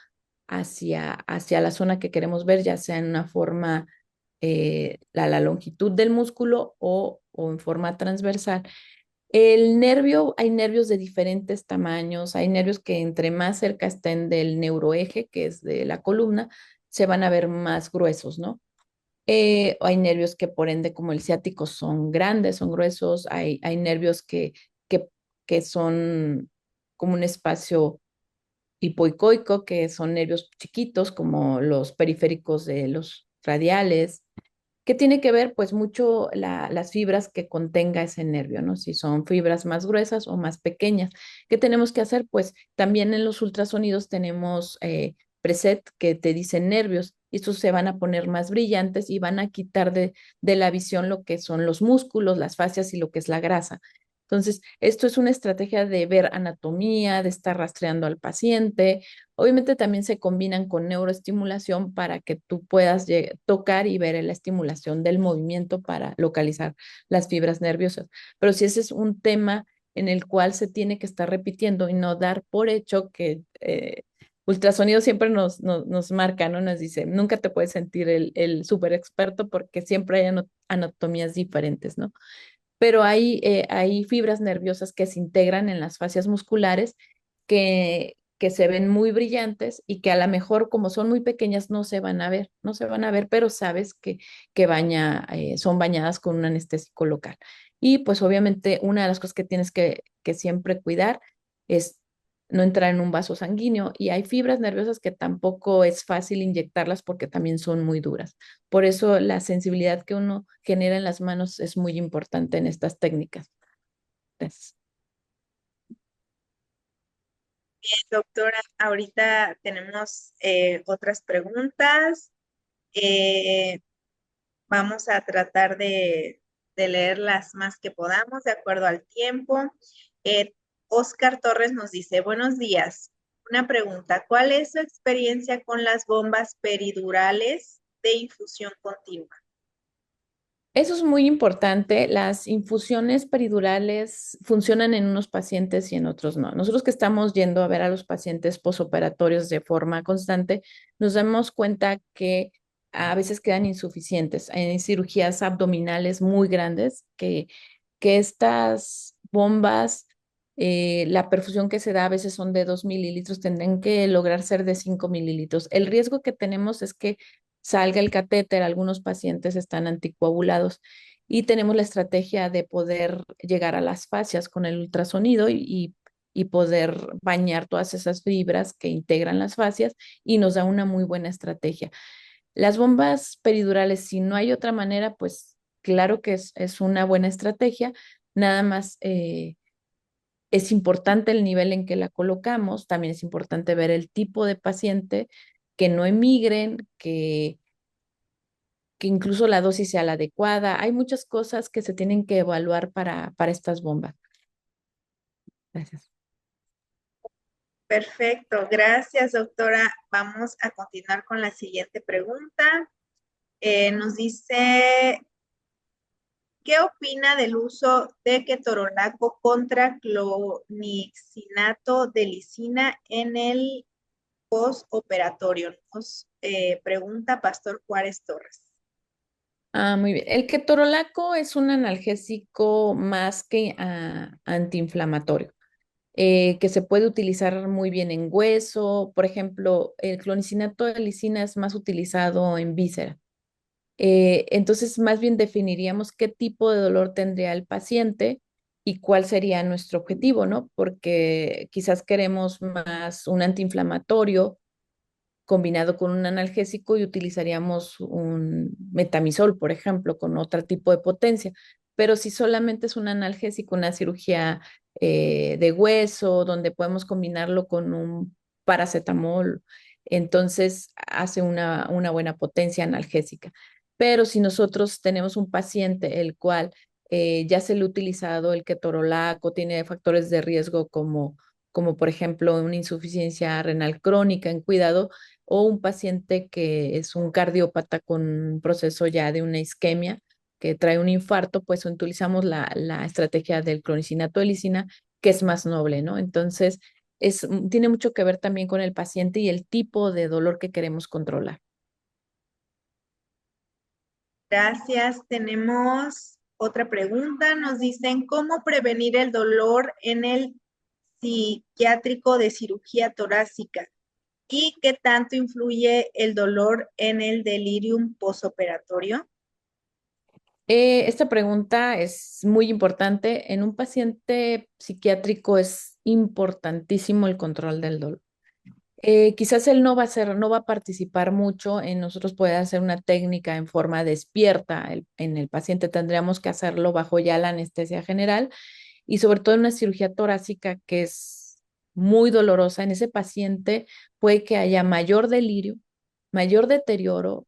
hacia la zona que queremos ver, ya sea en una forma, la longitud del músculo o en forma transversal. El nervio, hay nervios de diferentes tamaños, hay nervios que entre más cerca estén del neuroeje, que es de la columna, se van a ver más gruesos, ¿no? Hay nervios que por ende, como el ciático, son grandes, son gruesos. Hay nervios que, que son como un espacio hipoicoico, que son nervios chiquitos, como los periféricos de los radiales. ¿Qué tiene que ver? Pues mucho las fibras que contenga ese nervio, ¿no? Si son fibras más gruesas o más pequeñas. ¿Qué tenemos que hacer? Pues también en los ultrasonidos tenemos preset que te dicen nervios y estos se van a poner más brillantes y van a quitar de la visión lo que son los músculos, las fascias y lo que es la grasa. Entonces, esto es una estrategia de ver anatomía, de estar rastreando al paciente. Obviamente también se combinan con neuroestimulación para que tú puedas tocar y ver la estimulación del movimiento para localizar las fibras nerviosas. Pero si ese es un tema en el cual se tiene que estar repitiendo y no dar por hecho que ultrasonido siempre nos marca, ¿no? Nos dice, nunca te puedes sentir el súper experto porque siempre hay anatomías diferentes, ¿no? Pero hay fibras nerviosas que se integran en las fascias musculares que se ven muy brillantes y que a lo mejor como son muy pequeñas no se van a ver, no se van a ver, pero sabes que son bañadas con un anestésico local. Y pues obviamente una de las cosas que tienes que siempre cuidar es no entrar en un vaso sanguíneo y hay fibras nerviosas que tampoco es fácil inyectarlas porque también son muy duras. Por eso la sensibilidad que uno genera en las manos es muy importante en estas técnicas. Gracias. Doctora, ahorita tenemos otras preguntas. Eh, Vamos a tratar de leer las más que podamos de acuerdo al tiempo. Oscar Torres nos dice, buenos días. Una pregunta, ¿cuál es su experiencia con las bombas peridurales de infusión continua? Eso es muy importante. Las infusiones peridurales funcionan en unos pacientes y en otros no. Nosotros que estamos yendo a ver a los pacientes posoperatorios de forma constante, nos damos cuenta que a veces quedan insuficientes. Hay cirugías abdominales muy grandes que estas bombas, la perfusión que se da a veces son de 2 mililitros, tendrán que lograr ser de 5 mililitros. El riesgo que tenemos es que salga el catéter, algunos pacientes están anticoagulados y tenemos la estrategia de poder llegar a las fascias con el ultrasonido y poder bañar todas esas fibras que integran las fascias y nos da una muy buena estrategia. Las bombas peridurales, si no hay otra manera, pues claro que es una buena estrategia, nada más es importante el nivel en que la colocamos, también es importante ver el tipo de paciente, que no emigren, que incluso la dosis sea la adecuada. Hay muchas cosas que se tienen que evaluar para estas bombas. Gracias. Perfecto, gracias, doctora. Vamos a continuar con la siguiente pregunta. Nos dice, ¿qué opina del uso de ketorolaco contra clonixinato de lisina en el postoperatorio? Nos pregunta Pastor Juárez Torres. Muy bien. El ketorolaco es un analgésico más que antiinflamatorio, que se puede utilizar muy bien en hueso. Por ejemplo, el clonicinato de lisina es más utilizado en víscera. Entonces, más bien definiríamos qué tipo de dolor tendría el paciente y cuál sería nuestro objetivo, ¿no? Porque quizás queremos más un antiinflamatorio combinado con un analgésico y utilizaríamos un metamizol, por ejemplo, con otro tipo de potencia. Pero si solamente es un analgésico, una cirugía de hueso, donde podemos combinarlo con un paracetamol, entonces hace una buena potencia analgésica. Pero si nosotros tenemos un paciente el cual ya se le ha utilizado el ketorolaco, tiene factores de riesgo como por ejemplo una insuficiencia renal crónica en cuidado, o un paciente que es un cardiópata con un proceso ya de una isquemia que trae un infarto, pues utilizamos la estrategia del clonicinato de lisina, que es más noble, ¿no? Entonces, tiene mucho que ver también con el paciente y el tipo de dolor que queremos controlar. Gracias. Tenemos otra pregunta. Nos dicen, ¿cómo prevenir el dolor en el psiquiátrico de cirugía torácica? ¿Y qué tanto influye el dolor en el delirium posoperatorio? Esta pregunta es muy importante. En un paciente psiquiátrico es importantísimo el control del dolor. Quizás él no va a participar mucho en nosotros poder hacer una técnica en forma despierta en el paciente. Tendríamos que hacerlo bajo ya la anestesia general y sobre todo en una cirugía torácica que es muy dolorosa. En ese paciente puede que haya mayor delirio, mayor deterioro,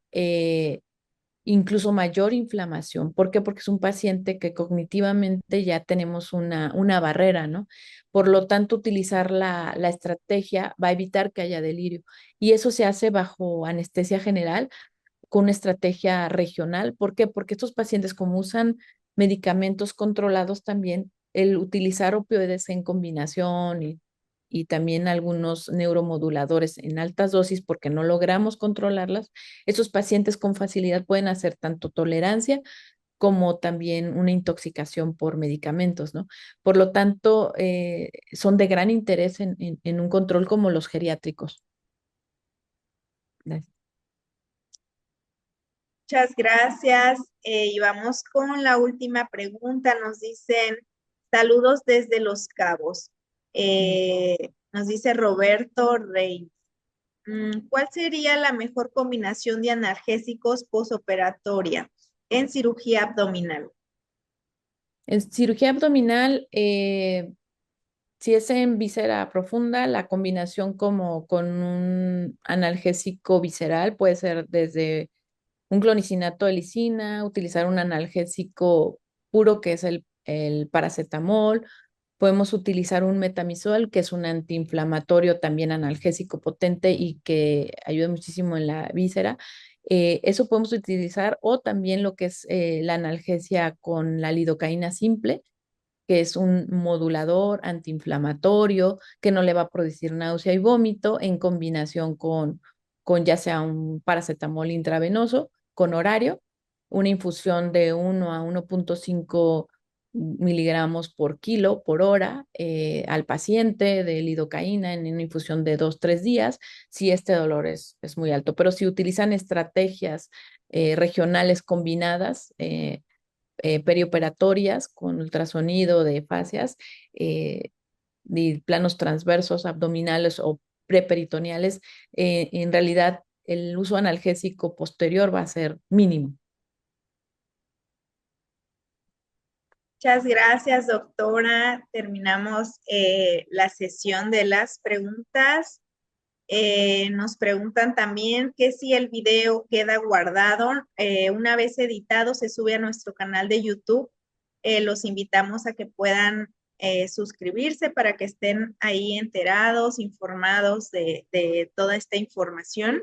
incluso mayor inflamación. ¿Por qué? Porque es un paciente que cognitivamente ya tenemos una barrera, ¿no? Por lo tanto, utilizar la estrategia va a evitar que haya delirio. Y eso se hace bajo anestesia general con una estrategia regional. ¿Por qué? Porque estos pacientes, como usan medicamentos controlados también, el utilizar opioides en combinación y también algunos neuromoduladores en altas dosis porque no logramos controlarlas, esos pacientes con facilidad pueden hacer tanto tolerancia como también una intoxicación por medicamentos, ¿no? Por lo tanto, son de gran interés en un control como los geriátricos. Gracias. Muchas gracias. Y vamos con la última pregunta. Nos dicen, saludos desde Los Cabos. Nos dice Roberto Rey. ¿Cuál sería la mejor combinación de analgésicos posoperatoria en cirugía abdominal? En cirugía abdominal, si es en víscera profunda, la combinación como con un analgésico visceral puede ser desde un clonicinato de lisina, utilizar un analgésico puro que es el paracetamol. Podemos utilizar un metamizol, que es un antiinflamatorio también analgésico potente y que ayuda muchísimo en la víscera. Eso podemos utilizar o también lo que es la analgesia con la lidocaína simple, que es un modulador antiinflamatorio que no le va a producir náusea y vómito en combinación con ya sea un paracetamol intravenoso con horario, una infusión de 1 a 1,5 miligramos por kilo por hora al paciente de lidocaína en una infusión de 2, 3 días, si este dolor es muy alto. Pero si utilizan estrategias regionales combinadas, perioperatorias con ultrasonido de fascias, eh, y planos transversos, abdominales o preperitoneales, en realidad el uso analgésico posterior va a ser mínimo. Muchas gracias, doctora. Terminamos la sesión de las preguntas. Nos preguntan también que si el video queda guardado, una vez editado, se sube a nuestro canal de YouTube. Los invitamos a que puedan suscribirse para que estén ahí enterados, informados de toda esta información.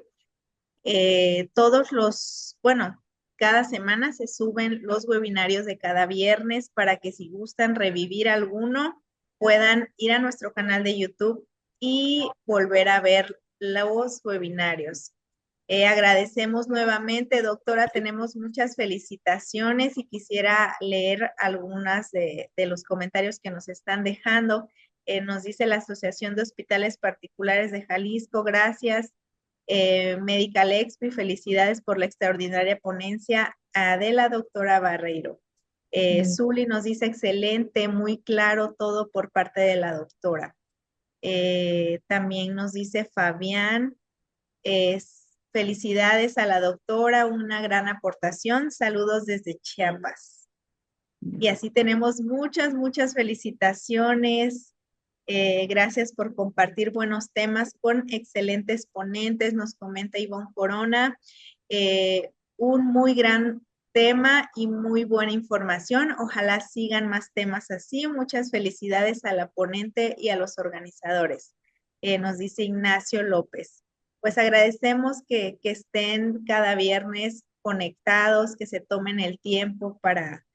Bueno, cada semana se suben los webinarios de cada viernes para que si gustan revivir alguno, puedan ir a nuestro canal de YouTube y volver a ver los webinarios. Agradecemos nuevamente, doctora, tenemos muchas felicitaciones y quisiera leer algunas de los comentarios que nos están dejando. Nos dice la Asociación de Hospitales Particulares de Jalisco, gracias. Medical Expo y felicidades por la extraordinaria ponencia de la doctora Barreiro. Zuli nos dice excelente, muy claro todo por parte de la doctora. También nos dice Fabián, felicidades a la doctora, una gran aportación, saludos desde Chiapas. Y así tenemos muchas felicitaciones. Gracias por compartir buenos temas con excelentes ponentes, nos comenta Ivonne Corona. Un muy gran tema y muy buena información. Ojalá sigan más temas así. Muchas felicidades a la ponente y a los organizadores. Nos dice Ignacio López. Pues agradecemos que estén cada viernes conectados, que se tomen el tiempo para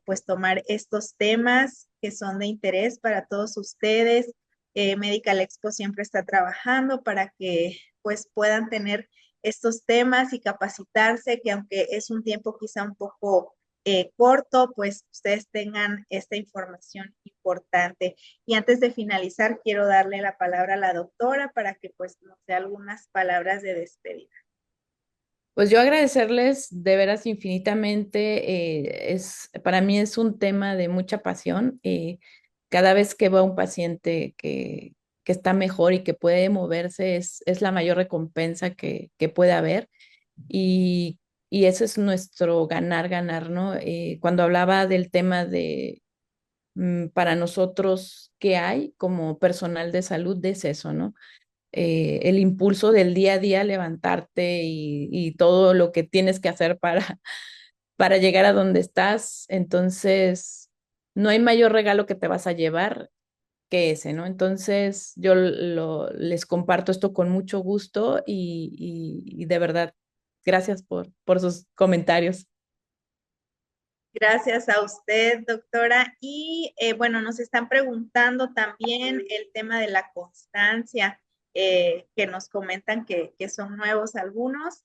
pues tomar estos temas que son de interés para todos ustedes. Medical Expo siempre está trabajando para que pues puedan tener estos temas y capacitarse, que aunque es un tiempo quizá un poco corto, pues ustedes tengan esta información importante. Y antes de finalizar, quiero darle la palabra a la doctora para que pues nos dé algunas palabras de despedida. Pues yo agradecerles de veras infinitamente. Para mí es un tema de mucha pasión. Cada vez que veo a un paciente que está mejor y que puede moverse, es la mayor recompensa que puede haber. Y, y ese es nuestro ganar, ganar, ¿no? Cuando hablaba del tema de para nosotros, ¿qué hay como personal de salud? Es eso, ¿no? El impulso del día a día, levantarte y todo lo que tienes que hacer para llegar a donde estás. Entonces, no hay mayor regalo que te vas a llevar que ese, ¿no? Entonces, yo les comparto esto con mucho gusto y de verdad, gracias por sus comentarios. Gracias a usted, doctora. Y bueno, nos están preguntando también el tema de la constancia, que nos comentan que son nuevos algunos.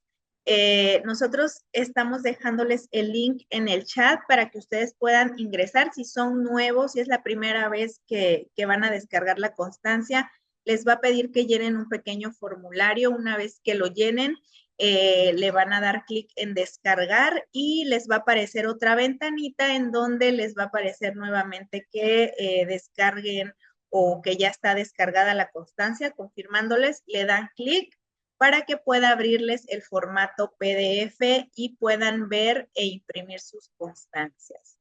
Nosotros estamos dejándoles el link en el chat para que ustedes puedan ingresar. Si son nuevos, si es la primera vez que van a descargar la constancia, les va a pedir que llenen un pequeño formulario. Una vez que lo llenen, le van a dar clic en descargar y les va a aparecer otra ventanita en donde les va a aparecer nuevamente que descarguen o que ya está descargada la constancia, confirmándoles, le dan clic para que pueda abrirles el formato PDF y puedan ver e imprimir sus constancias.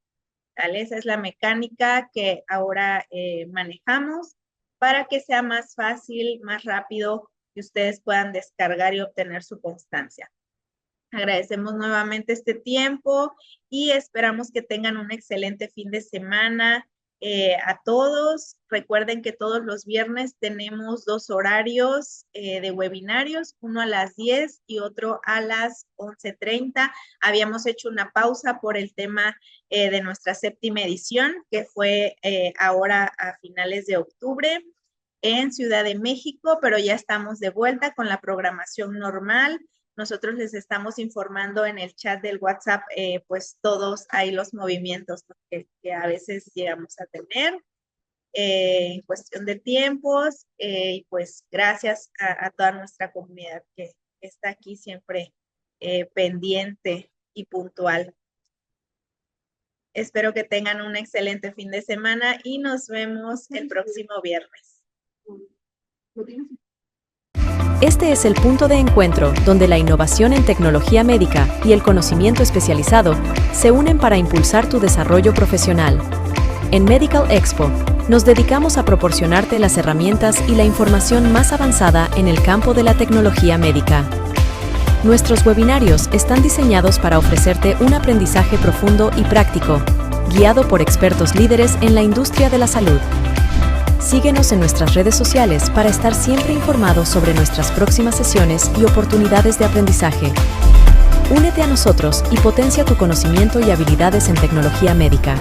¿Vale? Esa es la mecánica que ahora manejamos para que sea más fácil, más rápido que ustedes puedan descargar y obtener su constancia. Agradecemos nuevamente este tiempo y esperamos que tengan un excelente fin de semana. A todos, recuerden que todos los viernes tenemos 2 horarios de webinarios, uno a las 10 y otro a las 11:30. Habíamos hecho una pausa por el tema de nuestra 7ª edición, que fue ahora a finales de octubre. en Ciudad de México, pero ya estamos de vuelta con la programación normal. Nosotros les estamos informando en el chat del WhatsApp, pues todos ahí los movimientos que a veces llegamos a tener en cuestión de tiempos, y pues gracias a toda nuestra comunidad que está aquí siempre pendiente y puntual. Espero que tengan un excelente fin de semana y nos vemos el próximo viernes. Este es el punto de encuentro donde la innovación en tecnología médica y el conocimiento especializado se unen para impulsar tu desarrollo profesional. En Medical Expo, nos dedicamos a proporcionarte las herramientas y la información más avanzada en el campo de la tecnología médica. Nuestros webinarios están diseñados para ofrecerte un aprendizaje profundo y práctico, guiado por expertos líderes en la industria de la salud. Síguenos en nuestras redes sociales para estar siempre informado sobre nuestras próximas sesiones y oportunidades de aprendizaje. Únete a nosotros y potencia tu conocimiento y habilidades en tecnología médica.